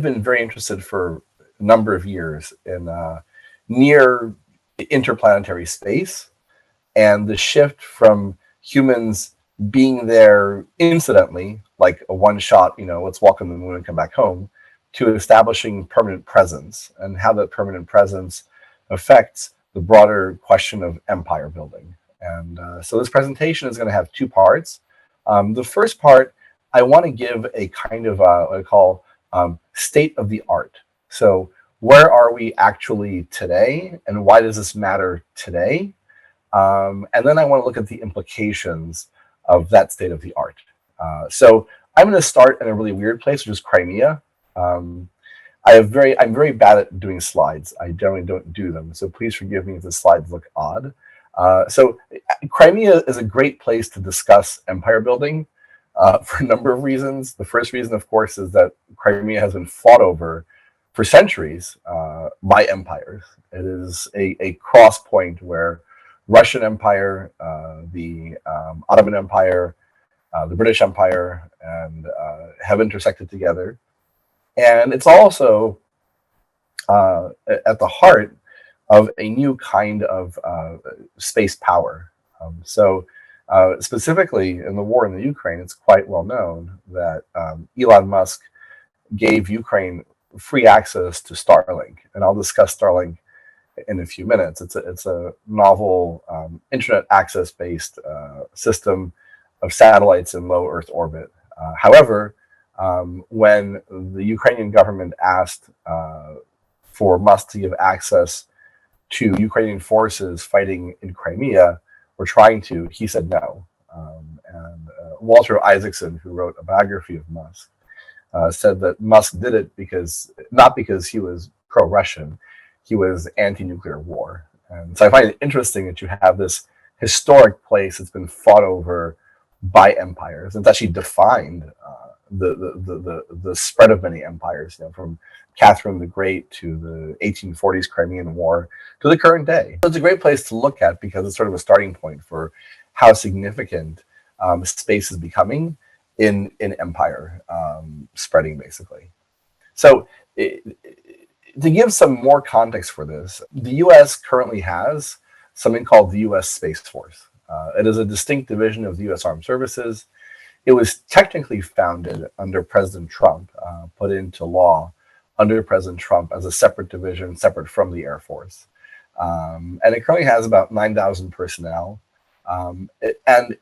been very interested for a number of years in near interplanetary space and the shift from humans being there incidentally, like a one-shot, let's walk on the moon and come back home, to establishing permanent presence and how that permanent presence affects the broader question of empire building. And so this presentation is going to have 2 parts. The first part, I want to give a kind of what I call state of the art. So where are we actually today, and why does this matter today? And then I want to look at the implications of that state of the art. So I'm going to start in a really weird place, which is Crimea. I'm very bad at doing slides. I generally don't do them, so please forgive me if the slides look odd. So Crimea is a great place to discuss empire building for a number of reasons. The first reason, of course, is that Crimea has been fought over for centuries by empires. It is a cross point where Russian Empire, the Ottoman Empire, the British Empire, and have intersected together. And it's also at the heart of a new kind of space power. Specifically in the war in the Ukraine, it's quite well known that Elon Musk gave Ukraine free access to Starlink. And I'll discuss Starlink in a few minutes. It's a novel internet access-based system of satellites in low Earth orbit. However, when the Ukrainian government asked for Musk to give access to Ukrainian forces fighting in Crimea, he said no. And Walter Isaacson, who wrote a biography of Musk, said that Musk did it not because he was pro-Russian, he was anti-nuclear war. And so I find it interesting that you have this historic place that's been fought over by empires. It's actually defined the spread of many empires, from Catherine the Great to the 1840s Crimean War to the current day. So it's a great place to look at because it's sort of a starting point for how significant space is becoming in empire spreading, basically. So to give some more context for this, the U.S. currently has something called the U.S. Space Force. It is a distinct division of the U.S. Armed Services. It was technically founded under President Trump, put into law under President Trump as a separate division, separate from the Air Force. And it currently has about 9,000 personnel. And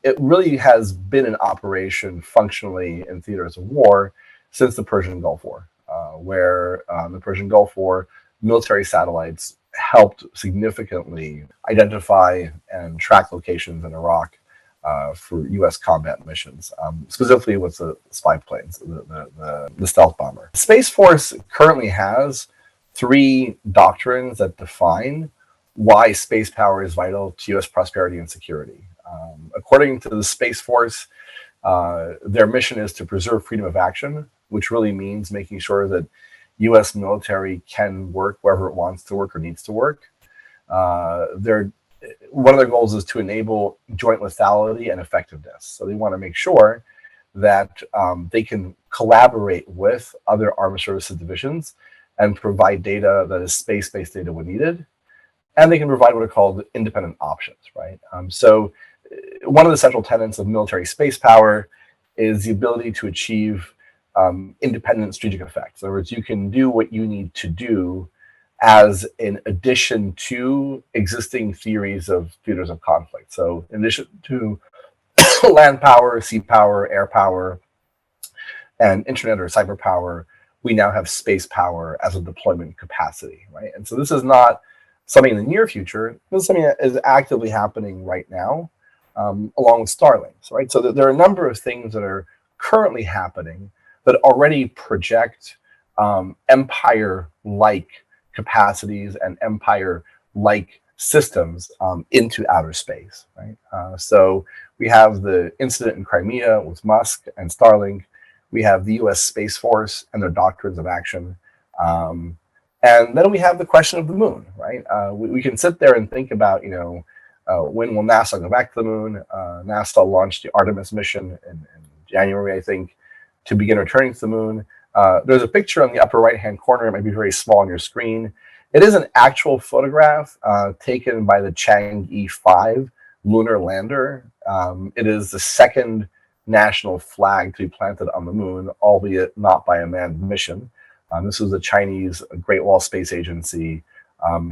it really has been in operation functionally in theaters of war since the Persian Gulf War, where the Persian Gulf War military satellites helped significantly identify and track locations in Iraq for U.S. combat missions, specifically with the spy planes, the stealth bomber. Space Force currently has 3 doctrines that define why space power is vital to U.S. prosperity and security. According to the Space Force, their mission is to preserve freedom of action, which really means making sure that U.S. military can work wherever it wants to work or needs to work. One of their goals is to enable joint lethality and effectiveness. So they want to make sure that they can collaborate with other armed services divisions and provide data that is space-based data when needed. And they can provide what are called independent options, right? So one of the central tenets of military space power is the ability to achieve independent strategic effects. In other words, you can do what you need to do as an addition to existing theories of theaters of conflict. So in addition to land power, sea power, air power, and internet or cyber power, we now have space power as a deployment capacity, right? And so this is not something in the near future. This is something that is actively happening right now, along with Starlinks, right? So there are a number of things that are currently happening that already project empire-like capacities and empire-like systems into outer space, right? So we have the incident in Crimea with Musk and Starlink. We have the US Space Force and their doctrines of action. And then we have the question of the moon, right? We can sit there and think about, when will NASA go back to the moon? NASA launched the Artemis mission in January, I think, to begin returning to the moon. There's a picture on the upper right-hand corner. It might be very small on your screen. It is an actual photograph taken by the Chang'e 5 lunar lander. It is the second national flag to be planted on the moon, albeit not by a manned mission. This was the Chinese Great Wall Space Agency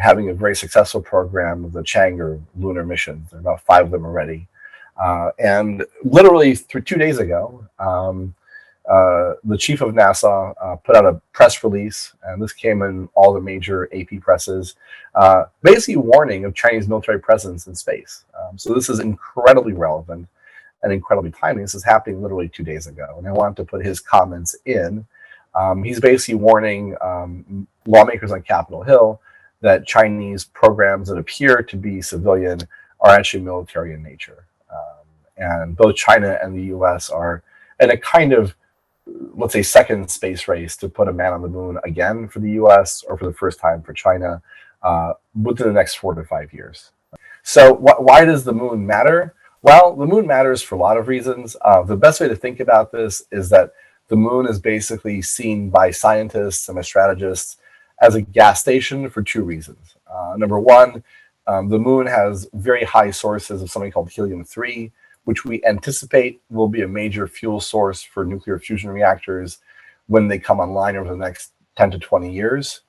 having a very successful program of the Chang'e lunar missions. There are about 5 of them already. And literally 2 days ago, the chief of NASA put out a press release, and this came in all the major AP presses, basically warning of Chinese military presence in space. So this is incredibly relevant and incredibly timely. This is happening literally 2 days ago, and I wanted to put his comments in. He's basically warning lawmakers on Capitol Hill that Chinese programs that appear to be civilian are actually military in nature. And both China and the US are in a kind of, let's say, second space race to put a man on the moon again for the US, or for the first time for China, within the next 4 to 5 years. So why does the moon matter? Well, the moon matters for a lot of reasons. The best way to think about this is that the moon is basically seen by scientists and by strategists as a gas station for 2 reasons. Number one, the moon has very high sources of something called helium-3, which we anticipate will be a major fuel source for nuclear fusion reactors when they come online over the next 10 to 20 years.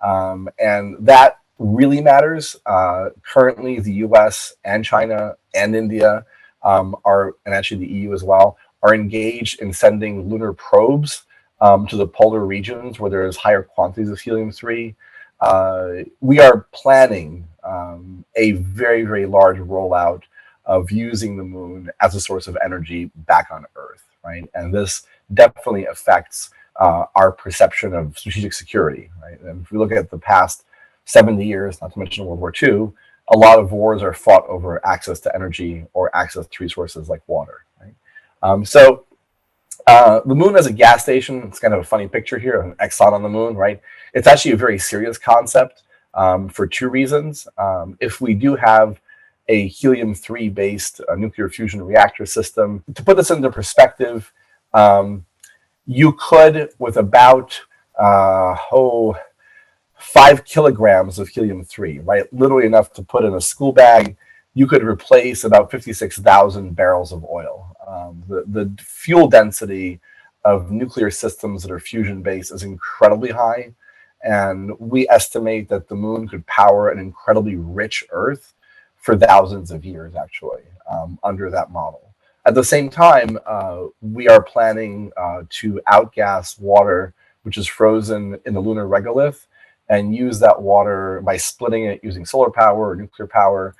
And that really matters. Currently, the US and China and India and actually the EU as well, are engaged in sending lunar probes to the polar regions where there is higher quantities of helium-3. We are planning a very, very large rollout of using the moon as a source of energy back on Earth, right? And this definitely affects our perception of strategic security, right? And if we look at the past 70 years, not to mention World War II, a lot of wars are fought over access to energy or access to resources like water, right? So the moon as a gas station, it's kind of a funny picture here, an Exxon on the moon, right? It's actually a very serious concept for 2 reasons. If we do have a helium-3 based nuclear fusion reactor system, to put this into perspective, you could, with about 5 kilograms of helium-3, right? Literally enough to put in a school bag, you could replace about 56,000 barrels of oil. The fuel density of nuclear systems that are fusion-based is incredibly high, and we estimate that the moon could power an incredibly rich Earth for thousands of years, actually, under that model. At the same time, we are planning to outgas water, which is frozen in the lunar regolith, and use that water by splitting it using solar power or nuclear power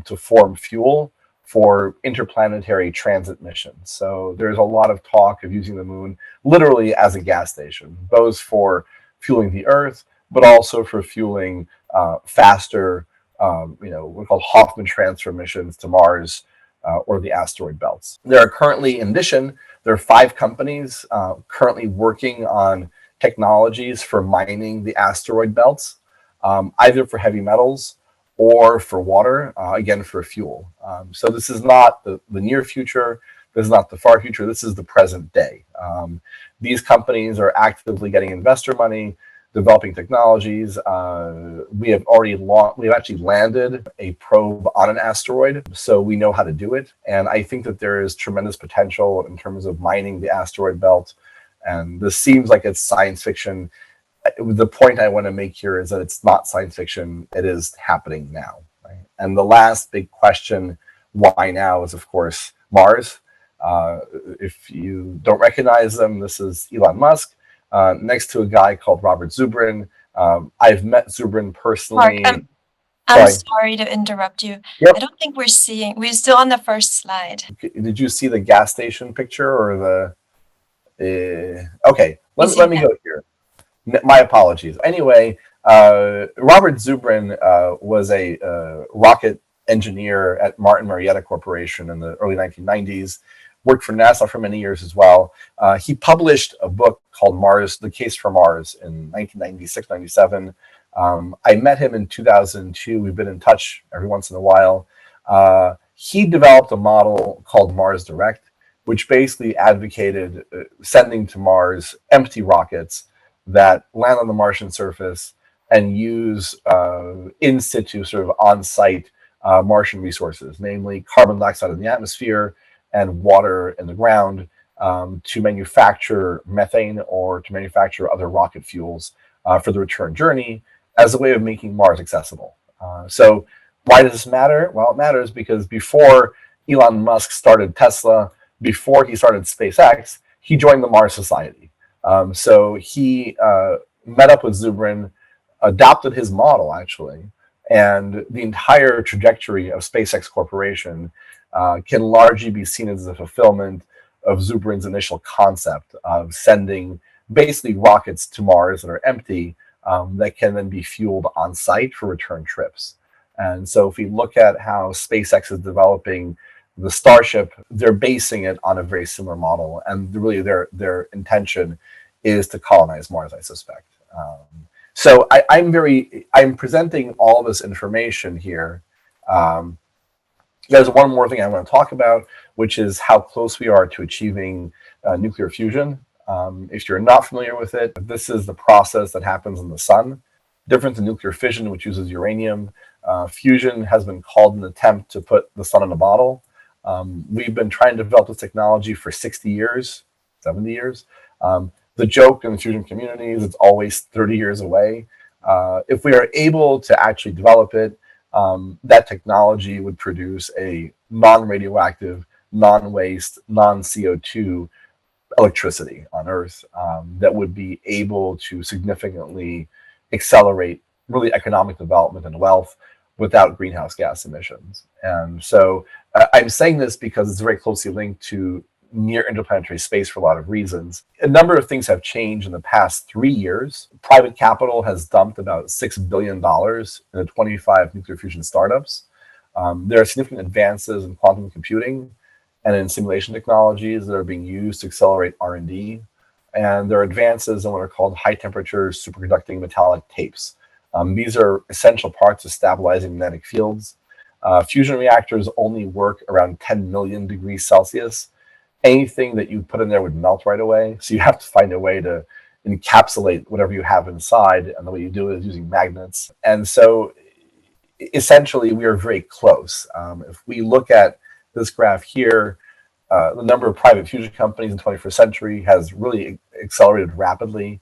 to form fuel for interplanetary transit missions. So there's a lot of talk of using the moon literally as a gas station, both for fueling the Earth, but also for fueling faster, what we call Hoffman transfer missions to Mars or the asteroid belts. There are currently, in addition, there are 5 companies currently working on technologies for mining the asteroid belts, either for heavy metals or for water, again, for fuel. So this is not the near future. This is not the far future. This is the present day. These companies are actively getting investor money. developing technologies. We have actually landed a probe on an asteroid, so we know how to do it. And I think that there is tremendous potential in terms of mining the asteroid belt. And this seems like it's science fiction. The point I want to make here is that it's not science fiction. It is happening now. Right? And the last big question, why now, is of course Mars. If you don't recognize them, this is Elon Musk next to a guy called Robert Zubrin. I've met Zubrin personally. Mark, I'm sorry to interrupt you. Yep. I don't think we're still on the first slide. Did you see the gas station picture or the? Okay, let me go here. My apologies. Anyway, Robert Zubrin was a rocket engineer at Martin Marietta Corporation in the early 1990s, worked for NASA for many years as well. He published a book called Mars, The Case for Mars in 1996, 97. I met him in 2002. We've been in touch every once in a while. He developed a model called Mars Direct, which basically advocated sending to Mars empty rockets that land on the Martian surface and use in situ, sort of on-site Martian resources, namely carbon dioxide in the atmosphere and water in the ground, to manufacture methane or to manufacture other rocket fuels for the return journey as a way of making Mars accessible. So why does this matter? Well, it matters because before Elon Musk started Tesla, before he started SpaceX, he joined the Mars Society. So he met up with Zubrin, adopted his model actually, and the entire trajectory of SpaceX Corporation can largely be seen as a fulfillment of Zubrin's initial concept of sending basically rockets to Mars that are empty that can then be fueled on site for return trips. And so if we look at how SpaceX is developing the Starship, they're basing it on a very similar model, and really their intention is to colonize Mars, I suspect. So I'm presenting all this information here. There's one more thing I want to talk about, which is how close we are to achieving nuclear fusion. If you're not familiar with it, this is the process that happens in the sun. Different than nuclear fission, which uses uranium, fusion has been called an attempt to put the sun in a bottle. We've been trying to develop this technology for 60 years, 70 years. The joke in the fusion community is it's always 30 years away. If we are able to actually develop it, that technology would produce a non-radioactive, non-waste, non-CO2 electricity on Earth that would be able to significantly accelerate really economic development and wealth without greenhouse gas emissions. And so I'm saying this because it's very closely linked to near interplanetary space for a lot of reasons. A number of things have changed in the past 3 years. Private capital has dumped about $6 billion in the 25 nuclear fusion startups. There are significant advances in quantum computing and in simulation technologies that are being used to accelerate R&D. And there are advances in what are called high temperature superconducting metallic tapes. These are essential parts of stabilizing magnetic fields. Fusion reactors only work around 10 million degrees Celsius. Anything that you put in there would melt right away. So you have to find a way to encapsulate whatever you have inside. And the way you do it is using magnets. And so essentially we are very close. If we look at this graph here, the number of private fusion companies in the 21st century has really accelerated rapidly.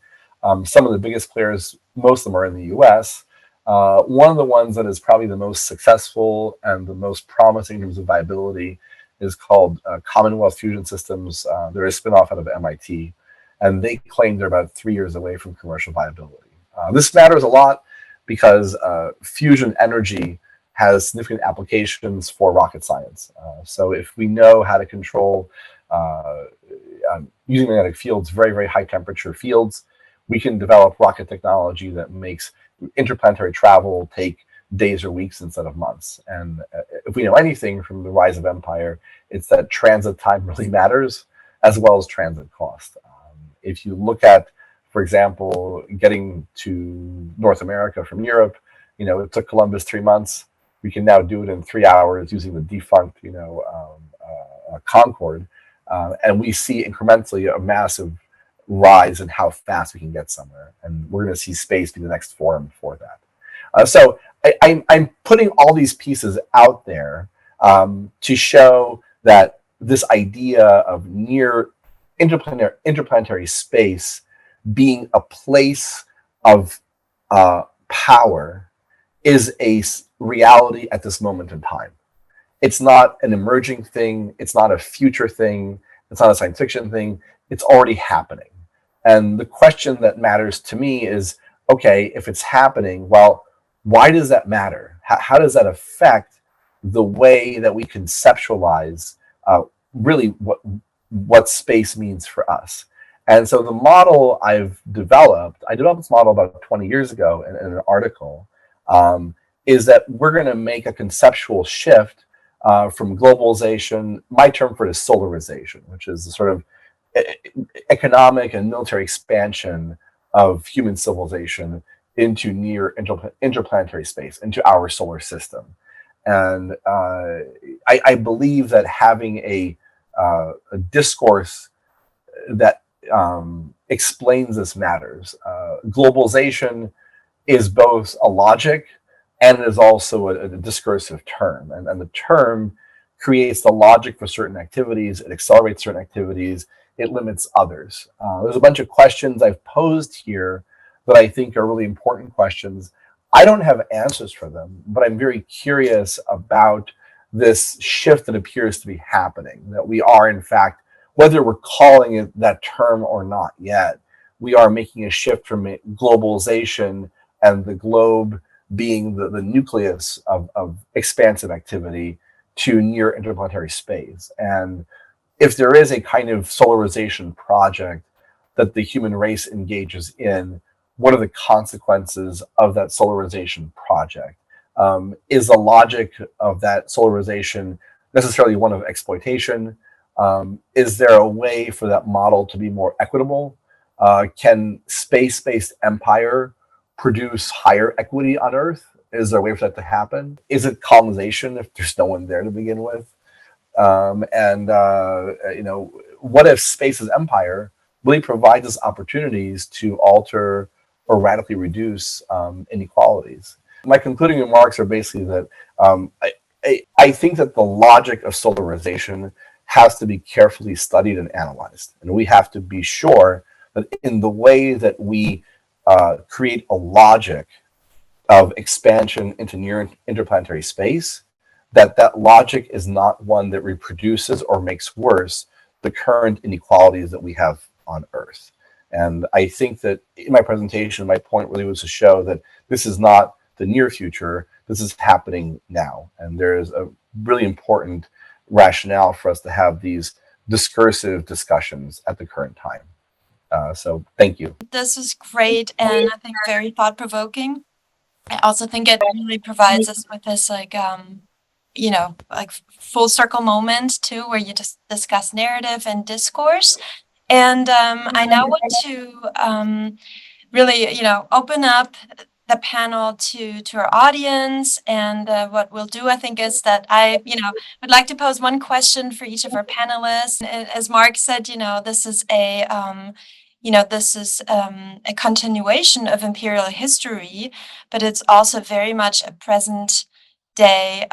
Some of the biggest players, most of them are in the US. One of the ones that is probably the most successful and the most promising in terms of viability is called Commonwealth Fusion Systems. They're a spinoff out of MIT, and they claim they're about 3 years away from commercial viability. This matters a lot because fusion energy has significant applications for rocket science. So if we know how to control using magnetic fields, very, very high temperature fields, we can develop rocket technology that makes interplanetary travel take days or weeks instead of months. And if we know anything from the rise of empire, it's that transit time really matters, as well as transit cost. If you look at, for example, getting to North America from Europe, it took Columbus 3 months. We can now do it in 3 hours using the defunct, Concorde. And we see incrementally a massive rise in how fast we can get somewhere. And we're going to see space be the next forum for that. So I'm putting all these pieces out there to show that this idea of near interplanetary space being a place of power is a reality at this moment in time. It's not an emerging thing. It's not a future thing. It's not a science fiction thing. It's already happening. And the question that matters to me is, okay, if it's happening, well, why does that matter? How does that affect the way that we conceptualize really what space means for us? And so the model I developed this model about 20 years ago in an article, is that we're going to make a conceptual shift from globalization. My term for it is solarization, which is the sort of economic and military expansion of human civilization into near interplanetary space, into our solar system. And I believe that having a discourse that explains this matters. Globalization is both a logic and it is also a discursive term. And the term creates the logic for certain activities, it accelerates certain activities, it limits others. There's a bunch of questions I've posed here that I think are really important questions. I don't have answers for them, but I'm very curious about this shift that appears to be happening, that we are, in fact, whether we're calling it that term or not yet, we are making a shift from globalization and the globe being the nucleus of expansive activity to near interplanetary space. And if there is a kind of solarization project that the human race engages in, what are the consequences of that solarization project? Is the logic of that solarization necessarily one of exploitation? Is there a way for that model to be more equitable? Can space-based empire produce higher equity on Earth? Is there a way for that to happen? Is it colonization if there's no one there to begin with? What if space as empire really provides us opportunities to alter or radically reduce inequalities? My concluding remarks are basically that I think that the logic of solarization has to be carefully studied and analyzed. And we have to be sure that in the way that we create a logic of expansion into near interplanetary space, that logic is not one that reproduces or makes worse the current inequalities that we have on Earth. And I think that in my presentation, my point really was to show that this is not the near future, this is happening now. And there is a really important rationale for us to have these discursive discussions at the current time. So thank you. This is great and I think very thought-provoking. I also think it really provides us with this like full circle moment too, where you just discuss narrative and discourse. And I now want to really, open up the panel to our audience. And what we'll do, I think, is that I, would like to pose one question for each of our panelists. And as Mark said, this is a a continuation of imperial history, but it's also very much a present day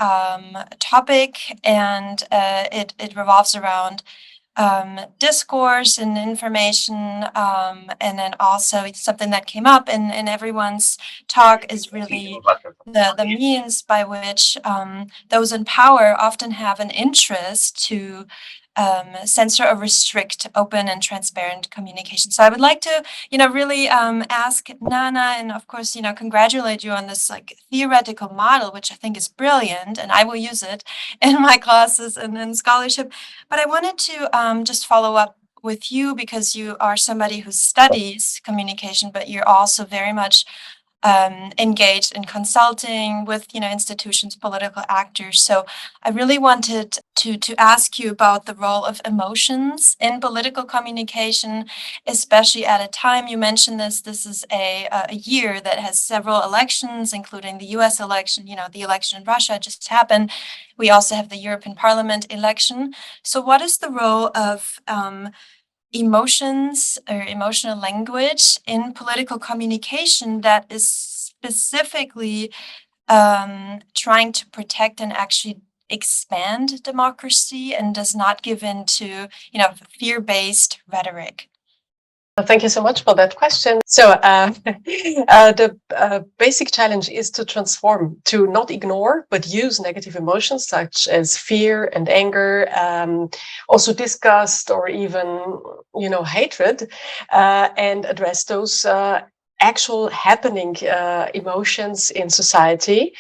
topic, and it revolves around discourse and information, and then also something that came up in everyone's talk is really the means by which those in power often have an interest to censor or restrict open and transparent communication. So I would like to, really ask Nana, and of course, congratulate you on this like theoretical model, which I think is brilliant, and I will use it in my classes and in scholarship. But I wanted to just follow up with you because you are somebody who studies communication, but you're also very much engaged in consulting with institutions, political actors. So I really wanted to ask you about the role of emotions in political communication, especially at a time you mentioned this is a year that has several elections, including the US election. The election in Russia just happened. We also have the European Parliament election. So what is the role of emotions or emotional language in political communication that is specifically trying to protect and actually expand democracy and does not give in to, fear-based rhetoric? Thank you so much for that question. So the basic challenge is to transform, to not ignore, but use negative emotions such as fear and anger, also disgust or even, hatred, and address those actual happening emotions in society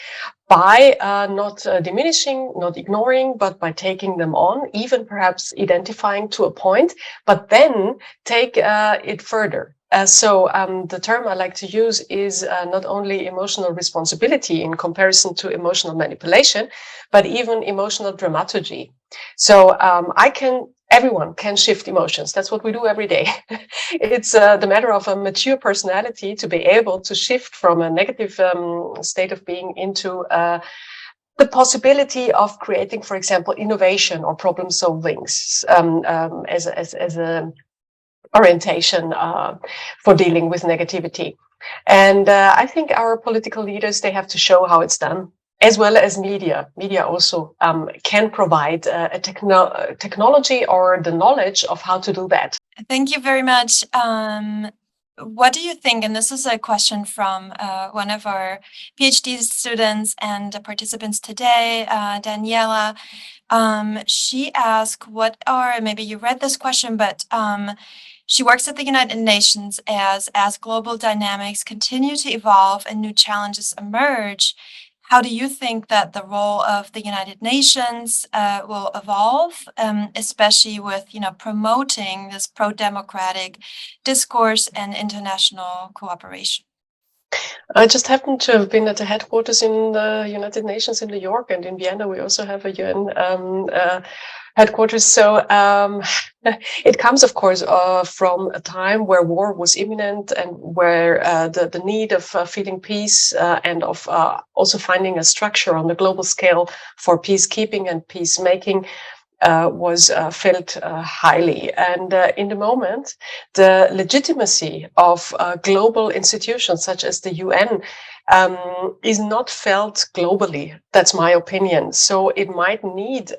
by not diminishing, not ignoring, but by taking them on, even perhaps identifying to a point, but then take it further. So the term I like to use is not only emotional responsibility in comparison to emotional manipulation, but even emotional dramaturgy. So everyone can shift emotions. That's what we do every day. It's the matter of a mature personality to be able to shift from a negative state of being into the possibility of creating, for example, innovation or problem solving as a orientation for dealing with negativity. And I think our political leaders, they have to show how it's done, as well as media. Media also can provide a technology or the knowledge of how to do that. Thank you very much. What do you think, and this is a question from one of our PhD students and participants today, Daniela. She asked, maybe you read this question, but she works at the United Nations as global dynamics continue to evolve and new challenges emerge. How do you think that the role of the United Nations will evolve, especially with, promoting this pro-democratic discourse and international cooperation? I just happened to have been at the headquarters in the United Nations in New York, and in Vienna we also have a UN headquarters. So it comes, of course, from a time where war was imminent and where the need of feeling peace and of also finding a structure on the global scale for peacekeeping and peacemaking was felt highly. And in the moment, the legitimacy of global institutions such as the UN is not felt globally. That's my opinion. So it might need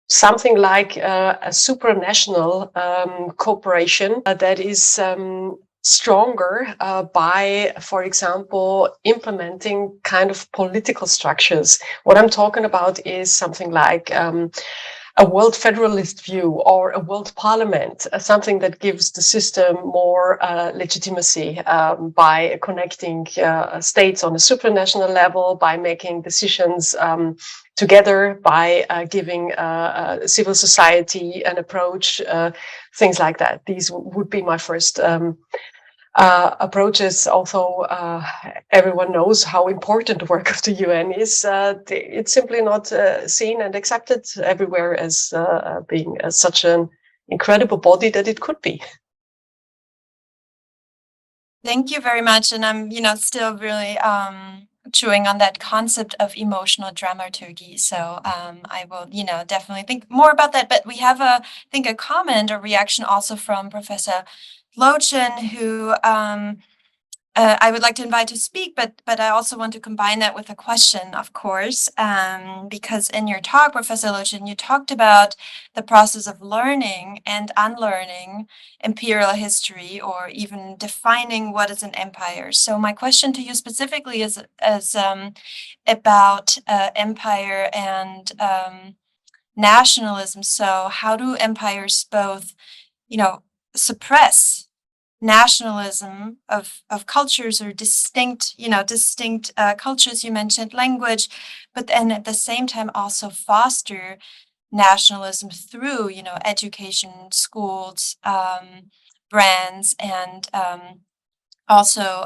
something like a supranational cooperation that is stronger by, for example, implementing kind of political structures. What I'm talking about is something like a world federalist view or a world parliament, something that gives the system more legitimacy by connecting states on a supranational level, by making decisions together, by giving civil society an approach, things like that. These would be my first approaches. Although everyone knows how important the work of the UN is, it's simply not seen and accepted everywhere as being such an incredible body that it could be. Thank you very much. And I'm, still really chewing on that concept of emotional dramaturgy. So I will, definitely think more about that. But we have a comment or reaction also from Professor Lochan, who I would like to invite to speak, but I also want to combine that with a question, of course, because in your talk, Professor Lochan, you talked about the process of learning and unlearning imperial history, or even defining what is an empire. So my question to you specifically is about empire and nationalism. So how do empires both, suppress nationalism of cultures or distinct cultures? You mentioned language, but then at the same time also foster nationalism through, education, schools, brands, and also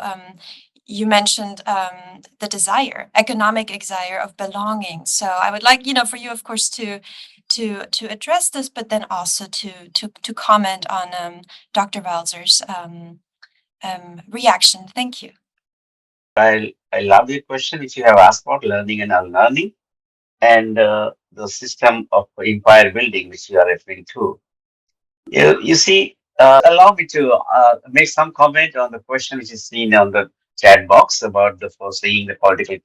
you mentioned the economic desire of belonging. So I would like, for you, of course, to address this, but then also to comment on Dr. Walzer's reaction. Thank you. I love the question which you have asked about learning and unlearning, and the system of empire building which you are referring to. You see, allow me to make some comment on the question which is seen on the chat box about the foreseeing the political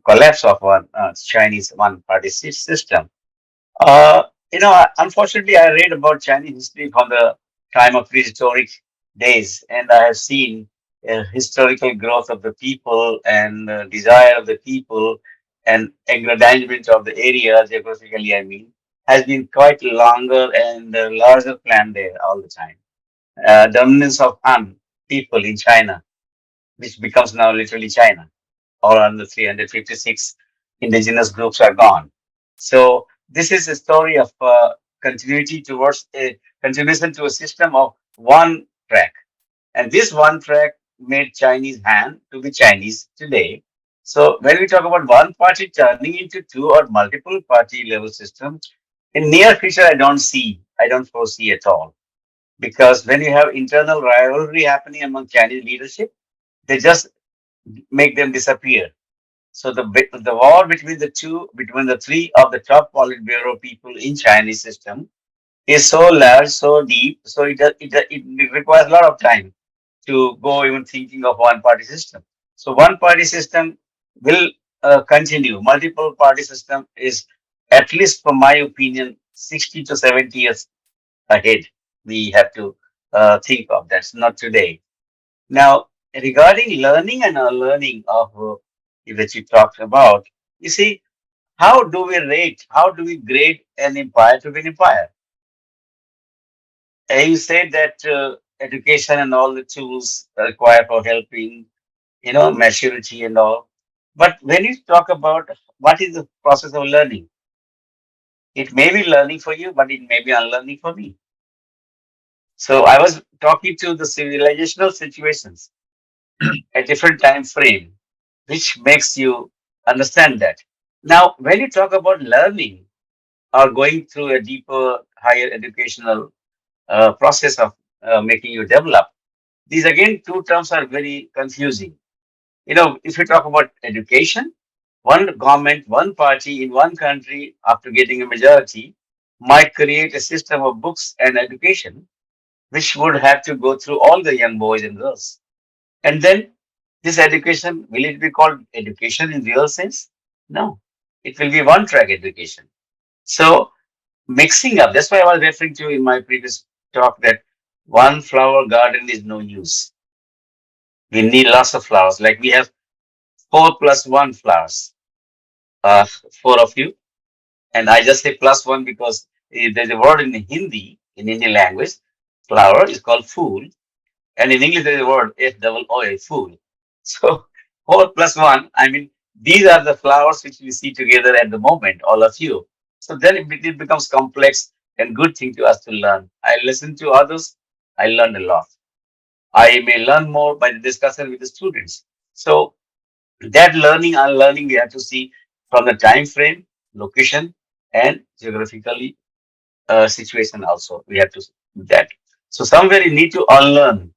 collapse of one Chinese one-party system. Uh, Unfortunately, I read about Chinese history from the time of prehistoric days, and I have seen historical growth of the people and desire of the people and aggrandizement of the area geographically. I mean, has been quite longer and larger plan there all the time. Dominance of Han people in China, which becomes now literally China. All under 356 indigenous groups are gone. So this is a story of continuity towards a continuation to a system of one track. And this one track made Chinese Han to be Chinese today. So when we talk about one party turning into two or multiple party level system, in near future, I don't foresee at all. Because when you have internal rivalry happening among Chinese leadership, they just make them disappear. So the war between between the three of the top Politburo people in Chinese system is so large, so deep, so it requires a lot of time to go even thinking of one party system. So one party system will continue. Multiple party system is, at least from my opinion, 60 to 70 years ahead. We have to think of that's not today. Now, regarding learning and unlearning of which you talked about, you see, how do we rate, how do we grade an empire to be an empire? And you said that education and all the tools required for helping, maturity and all. But when you talk about what is the process of learning, it may be learning for you, but it may be unlearning for me. So I was talking to the civilizational situations a different time frame, which makes you understand that. Now, when you talk about learning or going through a deeper, higher educational process of making you develop, these again, two terms are very confusing. If you talk about education, one government, one party in one country, after getting a majority, might create a system of books and education, which would have to go through all the young boys and girls. And then this education, will it be called education in real sense? No, it will be one track education. So mixing up, that's why I was referring to in my previous talk that one flower garden is no use. We need lots of flowers. Like we have 4+1 flowers, uh, four of you. And I just say +1 because there's a word in Hindi, in Indian language, flower is called fool. And in English, there's a word FOO, fool. So 4+1, I mean, these are the flowers which we see together at the moment, all of you. So then it becomes complex and good thing to us to learn. I listen to others, I learn a lot. I may learn more by the discussion with the students. So that learning, unlearning, we have to see from the time frame, location, and geographically situation also. We have to do that. So somewhere you need to unlearn.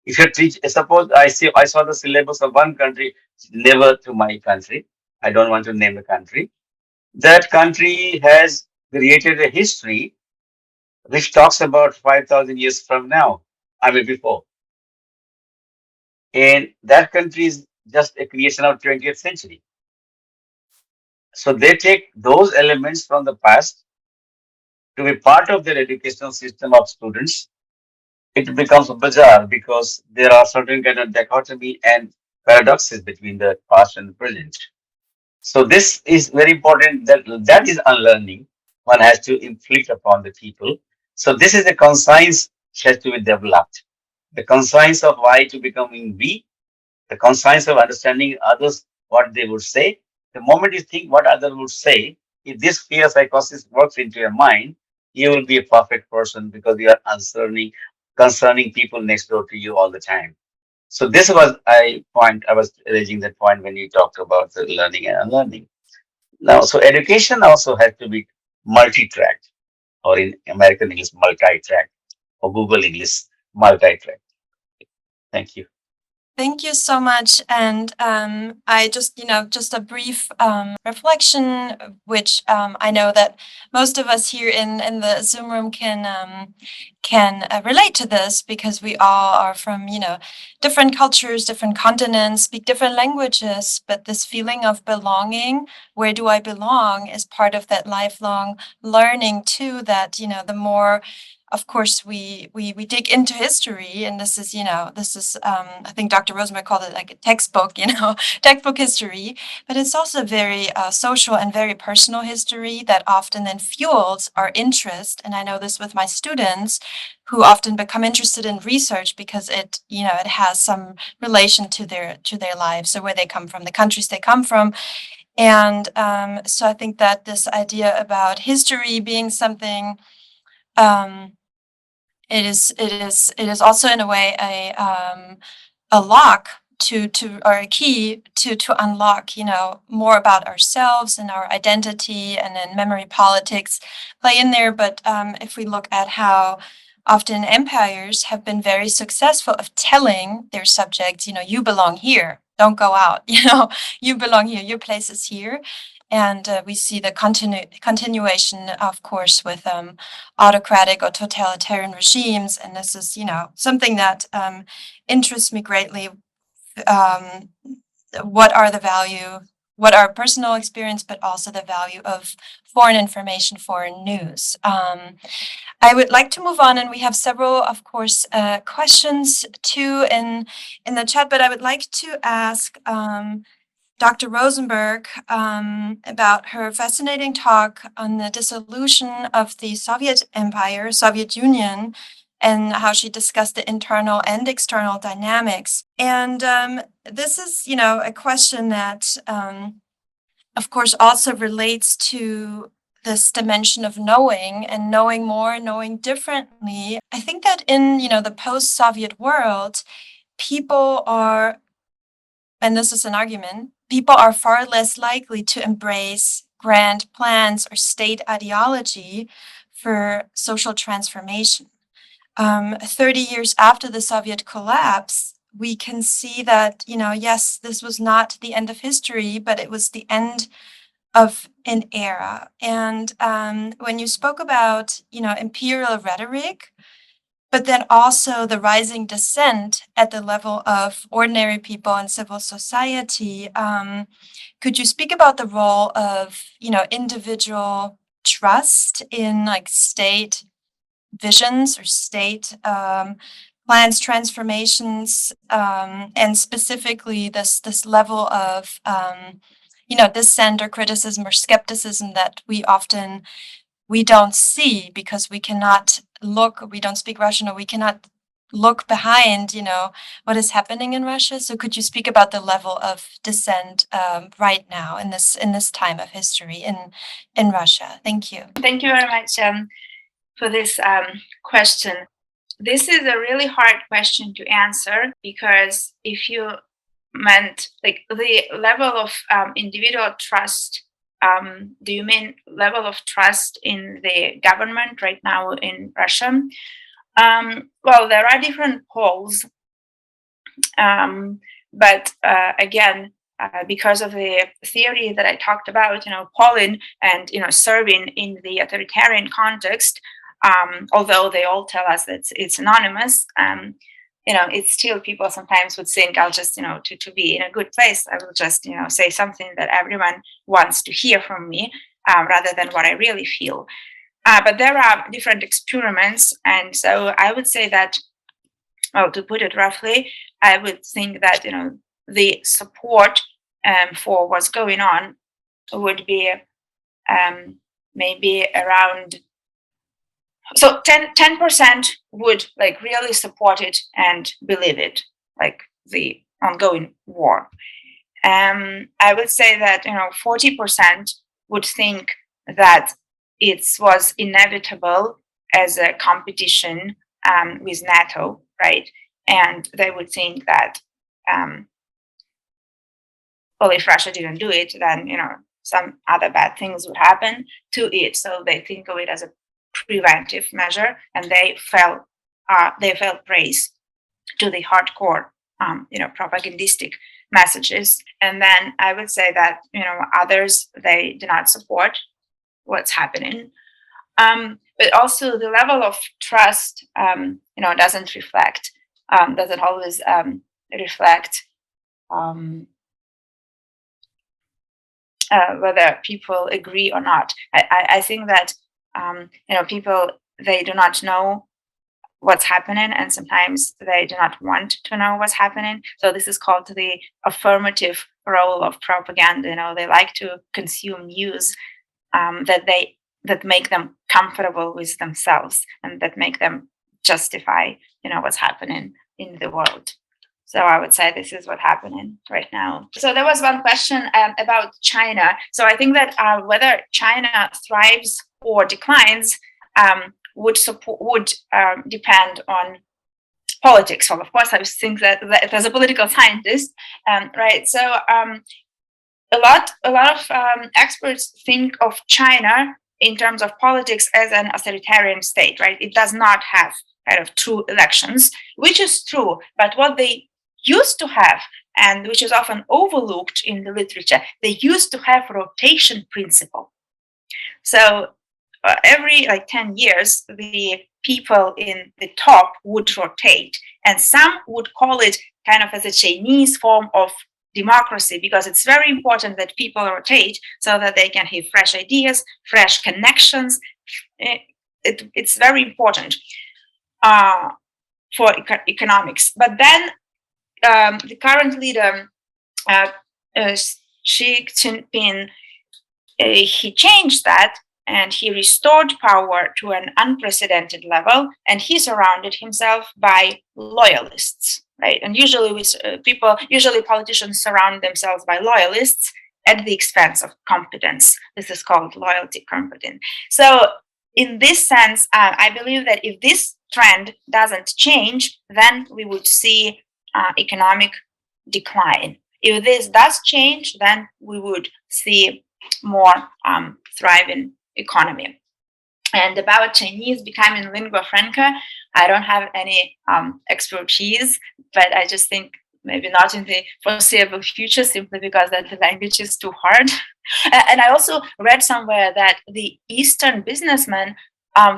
If you teach, suppose I saw the syllabus of one country, never to my country. I don't want to name the country. That country has created a history which talks about 5,000 years from now. I mean before. And that country is just a creation of 20th century. So they take those elements from the past to be part of their educational system of students. It becomes bizarre because there are certain kind of dichotomy and paradoxes between the past and the present. So this is very important that is unlearning. One has to inflict upon the people. So this is the conscience which has to be developed. The conscience of why to becoming we, the conscience of understanding others what they would say. The moment you think what others would say, if this fear psychosis works into your mind, you will be a perfect person because you are concerning people next door to you all the time. So this was I was raising that point when you talked about the learning and unlearning. Now, so education also has to be multi-tracked, or in American English, multi-tracked, or Google English, multi-tracked. Thank you. Thank you so much. And I just, just a brief reflection, which I know that most of us here in the Zoom room can relate to this, because we all are from, different cultures, different continents, speak different languages. But this feeling of belonging, where do I belong, is part of that lifelong learning too, that, the more, of course, we dig into history, and this is, I think Dr. Rosenberg called it like a textbook, textbook history, but it's also very social and very personal history that often then fuels our interest. And I know this with my students, who often become interested in research because it has some relation to their lives, so where they come from, the countries they come from. And so I think that this idea about history being something, it is also in a way a lock to or a key to unlock, more about ourselves and our identity, and then memory politics play in there. But if we look at how often empires have been very successful of telling their subjects, you belong here, don't go out, you belong here, your place is here. And we see the continuation, of course, with autocratic or totalitarian regimes. And this is, something that interests me greatly. What are personal experience, but also the value of foreign information, foreign news. I would like to move on, and we have several, of course, questions too in the chat, but I would like to ask Dr. Rosenberg about her fascinating talk on the dissolution of the Soviet Empire, Soviet Union, and how she discussed the internal and external dynamics. And this is, a question that, of course, also relates to this dimension of knowing, and knowing more, knowing differently. I think that in, the post-Soviet world, people are, and this is an argument, people are far less likely to embrace grand plans or state ideology for social transformation. 30 years after the Soviet collapse, we can see that, yes, this was not the end of history, but it was the end of an era. And when you spoke about, imperial rhetoric, but then also the rising dissent at the level of ordinary people in civil society, could you speak about the role of, individual trust in like state visions or state plans, transformations, and specifically this level of, dissent or criticism or skepticism that we don't see, because we don't speak Russian, or we cannot look behind, what is happening in Russia. So could you speak about the level of dissent right now in this time of history in Russia? Thank you. Thank you very much for this question. This is a really hard question to answer, because if you meant like the level of individual trust, do you mean level of trust in the government right now in Russia? Well, there are different polls, but again, because of the theory that I talked about, polling and serving in the authoritarian context, although they all tell us that it's anonymous, it's still, people sometimes would think, I'll just, to be in a good place, I will just, say something that everyone wants to hear from me, rather than what I really feel. But there are different experiments. And so I would say that, well, to put it roughly, I would think that, the support for what's going on would be maybe around, so 10% would like really support it and believe it, like the ongoing war. I would say that 40% would think that it was inevitable as a competition with NATO, right? And they would think that, well, if Russia didn't do it, then some other bad things would happen to it. So they think of it as a preventive measure, and they fell praise to the hardcore propagandistic messages. And then I would say that, others, they do not support what's happening. But also the level of trust, doesn't reflect, doesn't always reflect whether people agree or not. I think that, people, they do not know what's happening, and sometimes they do not want to know what's happening. So this is called the affirmative role of propaganda. They like to consume news that make them comfortable with themselves and that make them justify, what's happening in the world. So I would say this is what's happening right now. So there was one question about China. So I think that whether China thrives or declines would depend on politics. Well, of course, I think that as a political scientist, right? So a lot of experts think of China in terms of politics as an authoritarian state, right? It does not have kind of true elections, which is true. But what they used to have, and which is often overlooked in the literature, they used to have rotation principle. So every 10 years, the people in the top would rotate, and some would call it kind of as a Chinese form of democracy, because it's very important that people rotate so that they can have fresh ideas, fresh connections. It's very important for economics. But then the current leader, Xi Jinping, he changed that, and he restored power to an unprecedented level, and he surrounded himself by loyalists, right? And usually politicians surround themselves by loyalists at the expense of competence. This is called loyalty competence. So in this sense, I believe that if this trend doesn't change, then we would see economic decline. If this does change, then we would see more thriving economy. And about Chinese becoming lingua franca, I don't have any expertise, but I just think maybe not in the foreseeable future, simply because that the language is too hard. And I also read somewhere that the Eastern businessmen,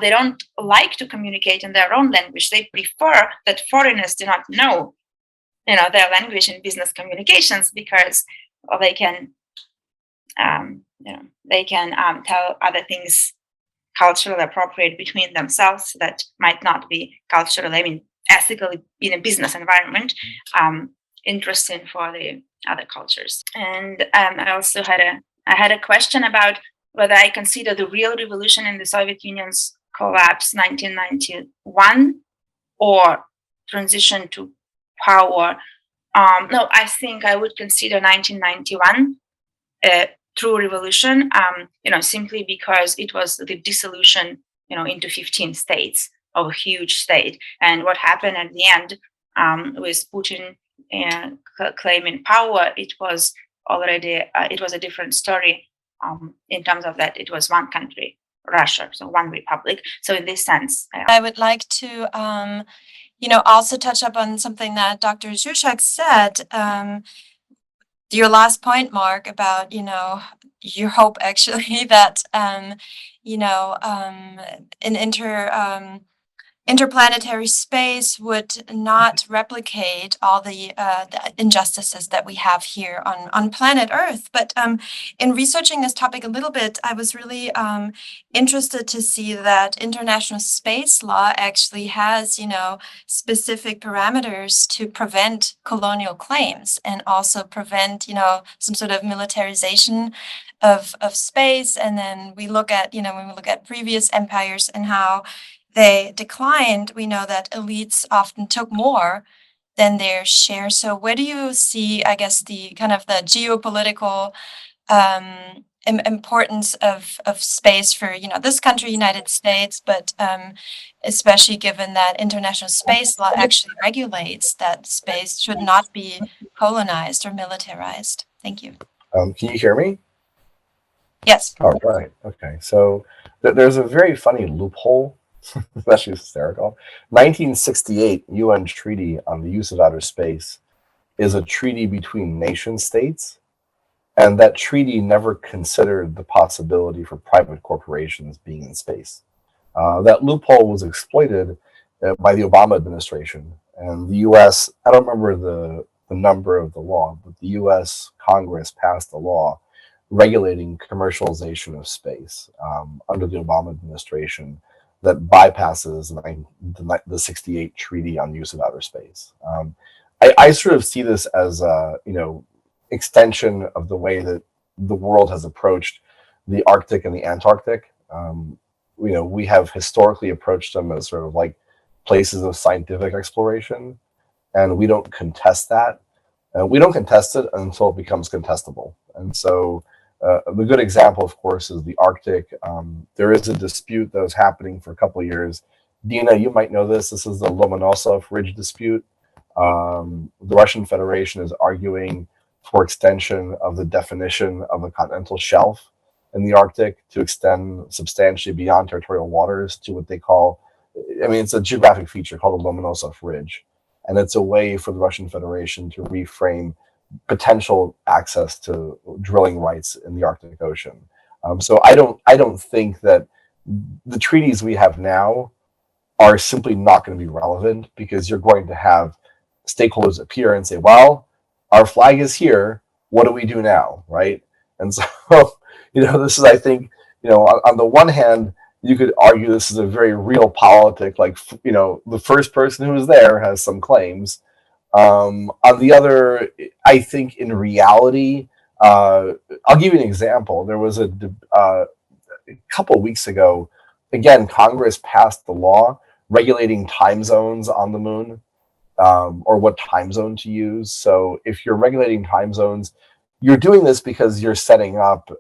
they don't like to communicate in their own language. They prefer that foreigners do not know, their language in business communications, because they can, tell other things culturally appropriate between themselves that might not be culturally, ethically in a business environment, interesting for the other cultures. And I also had a question about whether I consider the real revolution in the Soviet Union's collapse 1991 or transition to power. No, I think I would consider 1991 a true revolution, simply because it was the dissolution, into 15 states of a huge state. And what happened at the end with Putin claiming power, it was already, it was a different story in terms of that it was one country, Russia, so one republic. So in this sense, I would like to, also touch up on something that Dr. Juszczak said. Your last point, Mark, about, you hope actually that, in interplanetary space would not replicate all the injustices that we have here on planet Earth. But in researching this topic a little bit, I was really interested to see that international space law actually has, specific parameters to prevent colonial claims and also prevent, some sort of militarization of space. And then we look at, when we look at previous empires and how they declined, we know that elites often took more than their share. So where do you see, I guess, the kind of the geopolitical importance of space for, this country, United States, but especially given that international space law actually regulates that space should not be colonized or militarized? Thank you. Can you hear me? Yes. All right. Okay. So there's a very funny loophole. It's actually hysterical. 1968 UN Treaty on the Use of Outer Space is a treaty between nation states, and that treaty never considered the possibility for private corporations being in space. That loophole was exploited by the Obama administration, and the U.S. I don't remember the number of the law, but the U.S. Congress passed a law regulating commercialization of space under the Obama administration that bypasses the 68 Treaty on Use of Outer Space. I sort of see this as a extension of the way that the world has approached the Arctic and the Antarctic. We have historically approached them as sort of like places of scientific exploration, and we don't contest that. We don't contest it until it becomes contestable. And so the good example, of course, is the Arctic. There is a dispute that was happening for a couple of years. Dina, you might know this. This is the Lomonosov Ridge dispute. The Russian Federation is arguing for extension of the definition of the continental shelf in the Arctic to extend substantially beyond territorial waters to what they call, it's a geographic feature called the Lomonosov Ridge. And it's a way for the Russian Federation to reframe potential access to drilling rights in the Arctic Ocean. So I don't think that the treaties we have now are simply not going to be relevant, because you're going to have stakeholders appear and say, well, our flag is here, what do we do now, right? And so, this is, I think, on the one hand, you could argue this is a very real politic, like, the first person who was there has some claims. On the other, I think in reality, I'll give you an example. There was a couple of weeks ago, again, Congress passed the law regulating time zones on the moon, or what time zone to use. So if you're regulating time zones, you're doing this because you're setting up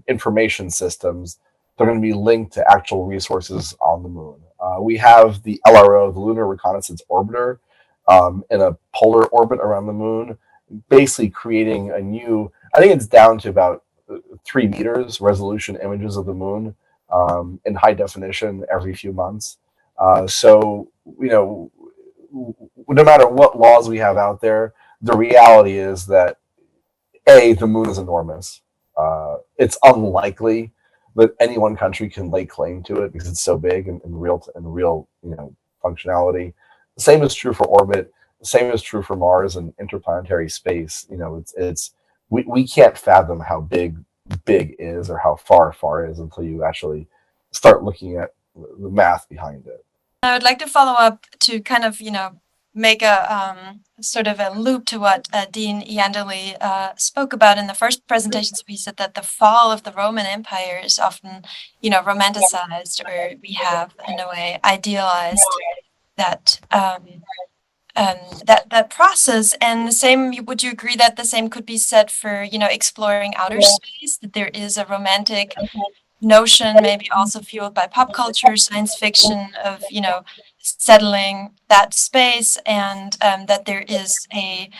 information systems that are going to be linked to actual resources on the moon. We have the LRO, the Lunar Reconnaissance Orbiter, in a polar orbit around the moon, basically creating a new, I think it's down to about 3 meters resolution images of the moon in high definition every few months. So, no matter what laws we have out there, the reality is that the moon is enormous. It's unlikely that any one country can lay claim to it because it's so big and real functionality. The same is true for orbit. The same is true for Mars and interplanetary space. We can't fathom how big is or how far is until you actually start looking at the math behind it. I would like to follow up to kind of, make a sort of a loop to what Dean Iandoli spoke about in the first presentation. So he said that the fall of the Roman Empire is often, romanticized, or we have in a way idealized that that process. And the same, would you agree that the same could be said for, exploring outer space, that there is a romantic notion, maybe also fueled by pop culture, science fiction, of settling that space, and that there is a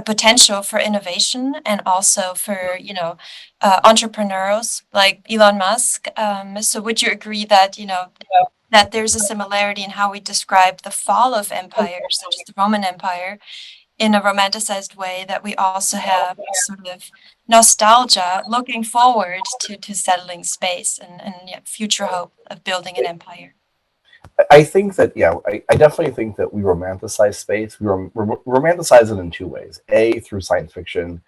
potential for innovation, and also for entrepreneurs like Elon Musk. So would you agree that that there's a similarity in how we describe the fall of empires, such as the Roman Empire, in a romanticized way, that we also have a sort of nostalgia looking forward to settling space and future hope of building an empire? I think that, I definitely think that we romanticize space. We romanticize it in 2 ways. A, through science fiction.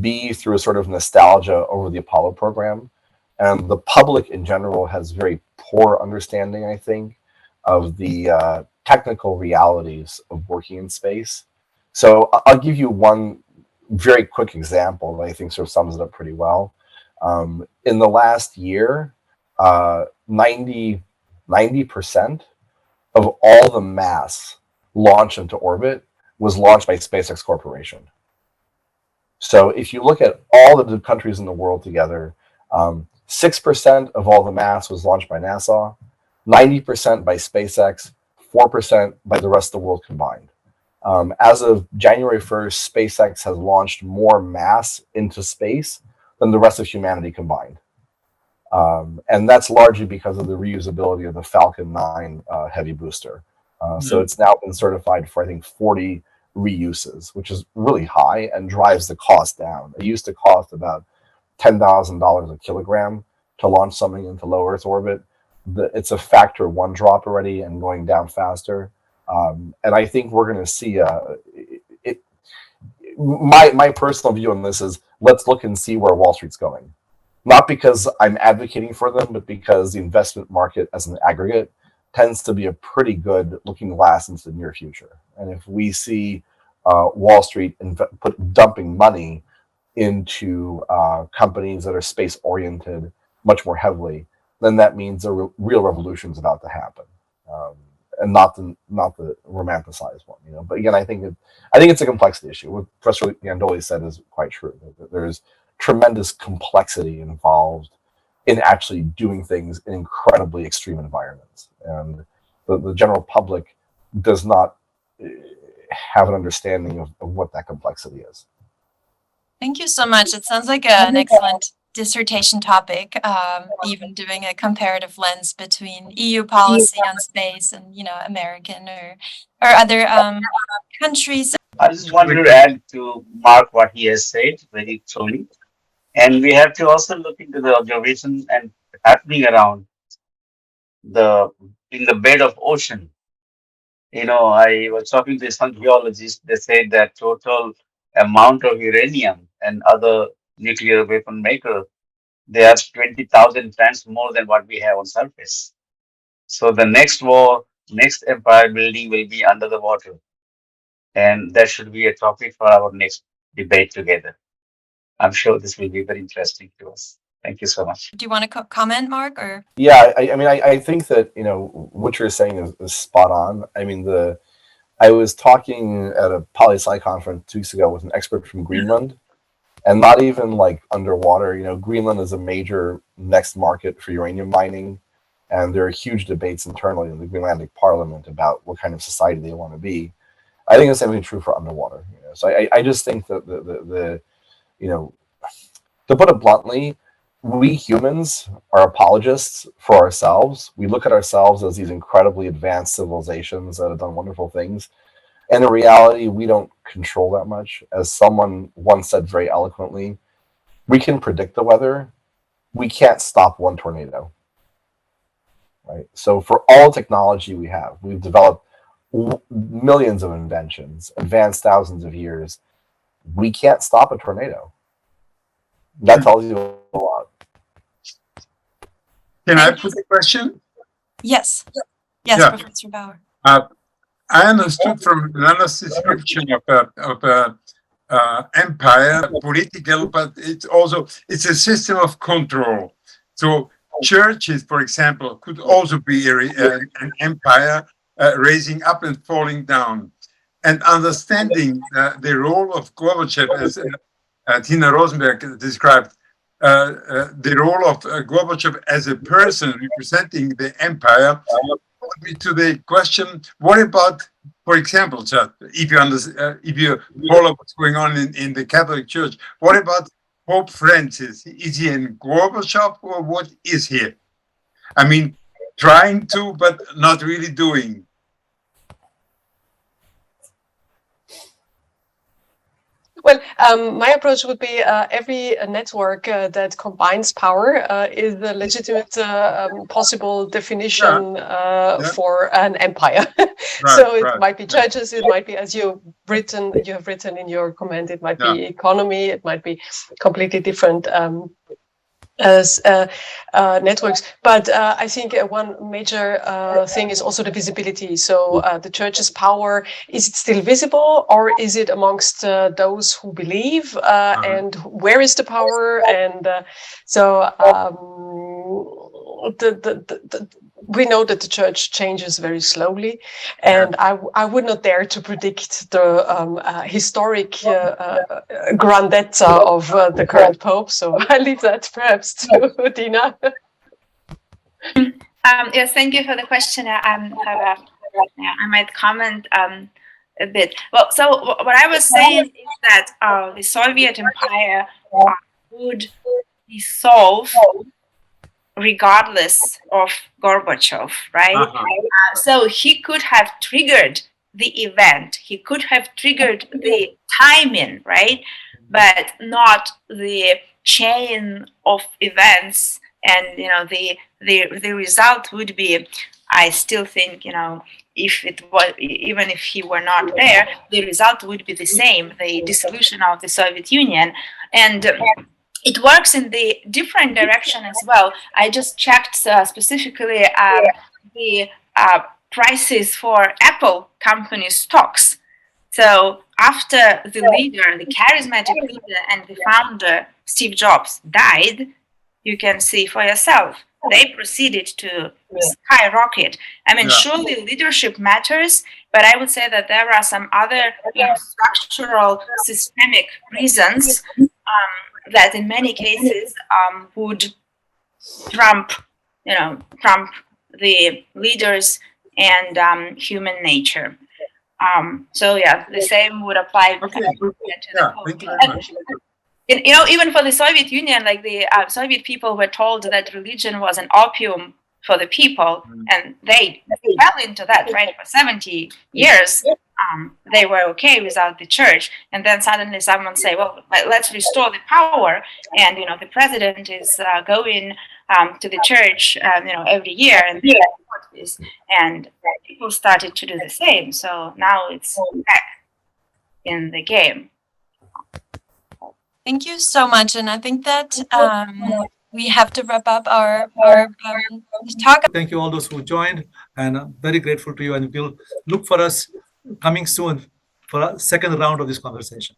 B, through a sort of nostalgia over the Apollo program. And the public in general has very poor understanding, I think, of the technical realities of working in space. So I'll give you one very quick example that I think sort of sums it up pretty well. In the last year, 90% of all the mass launched into orbit was launched by SpaceX Corporation. So if you look at all the countries in the world together, 6% of all the mass was launched by NASA, 90% by SpaceX, 4% by the rest of the world combined. As of January 1st, SpaceX has launched more mass into space than the rest of humanity combined. And that's largely because of the reusability of the Falcon 9 heavy booster. So it's now been certified for, I think, 40 reuses, which is really high and drives the cost down. It used to cost about $10,000 a kilogram to launch something into low Earth orbit. It's a factor one drop already and going down faster. And I think we're going to see my personal view on this is let's look and see where Wall Street's going. Not because I'm advocating for them, but because the investment market as an aggregate tends to be a pretty good looking glass into the near future. And if we see Wall Street dumping money into companies that are space oriented much more heavily, then that means a real revolution is about to happen, and not the romanticized one, you know. But again, I think it's a complexity issue. What Professor Iandoli said is quite true. There's tremendous complexity involved in actually doing things in incredibly extreme environments, and the general public does not have an understanding of what that complexity is. Thank you so much. It sounds like an excellent dissertation topic, even doing a comparative lens between EU policy on space and, you know, American or other countries. I just wanted to add to Mark what he has said very truly. And we have to also look into the observation and happening around in the bed of ocean. You know, I was talking to some geologists. They said that total amount of uranium and other nuclear weapon maker, they have 20,000 times more than what we have on surface. So the next war, next empire building will be under the water. And that should be a topic for our next debate together. I'm sure this will be very interesting to us. Thank you so much. Do you want to comment, Mark? Or yeah, I mean, I think that, you know, what you're saying is spot on. I mean, I was talking at a poli-sci conference 2 weeks ago with an expert from Greenland, and not even like underwater. You know, Greenland is a major next market for uranium mining, and there are huge debates internally in the Greenlandic Parliament about what kind of society they want to be. I think the same thing true for underwater. You know? So I just think that the you know, to put it bluntly, we humans are apologists for ourselves. We look at ourselves as these incredibly advanced civilizations that have done wonderful things. And in reality, we don't control that much. As someone once said very eloquently, we can predict the weather. We can't stop one tornado. Right? So for all the technology we have, we've developed millions of inventions, advanced thousands of years. We can't stop a tornado. That tells you a lot. Can I put a question? yes, yes, Yeah. Professor Bauer. I understood from another description of a empire, political, but it's a system of control. So churches, for example, could also be an empire raising up and falling down. And understanding the role of Gorbachev, as Dina Rosenberg described, the role of Gorbachev as a person representing the empire, brought me to the question: what about, for example, if you follow what's going on in the Catholic Church, what about Pope Francis? Is he in Gorbachev, or what is he? I mean, trying to, but not really doing. Well, my approach would be every network that combines power is a legitimate possible definition for an empire. So it might be churches, it might be, as you have written in your comment, it might be economy, it might be completely different networks. But I think one major thing is also the visibility. So the church's power, is it still visible, or is it amongst those who believe? And where is the power? And we know that the church changes very slowly, and I would not dare to predict the historic grandezza of the current pope. So I leave that perhaps to Dina. Yes, thank you for the question. I might comment a bit. Well, so what I was saying is that the Soviet Empire would dissolve regardless of Gorbachev, right? So he could have triggered the event. He could have triggered the timing, right? But not the chain of events. And the result would be, I still think, if it was, even if he were not there, the result would be the same: the dissolution of the Soviet Union. And it works in the different direction as well. I just checked specifically the prices for Apple company stocks. So after the leader, the charismatic leader and the founder, Steve Jobs, died, you can see for yourself, they proceeded to skyrocket. I mean, surely leadership matters, but I would say that there are some other structural, systemic reasons that in many cases would trump the leaders and human nature. So yeah, the same would apply to even for the Soviet Union. Like the Soviet people were told that religion was an opium for the people, and they fell into that, right? For 70 years, they were okay without the church, and then suddenly someone say, well, let's restore the power, and the president is going to the church every year, and people started to do the same. So now it's back in the game. Thank you so much, and I think that we have to wrap up our talk. Thank you all those who joined, and I'm very grateful to you, and we'll look for us coming soon for a second round of this conversation.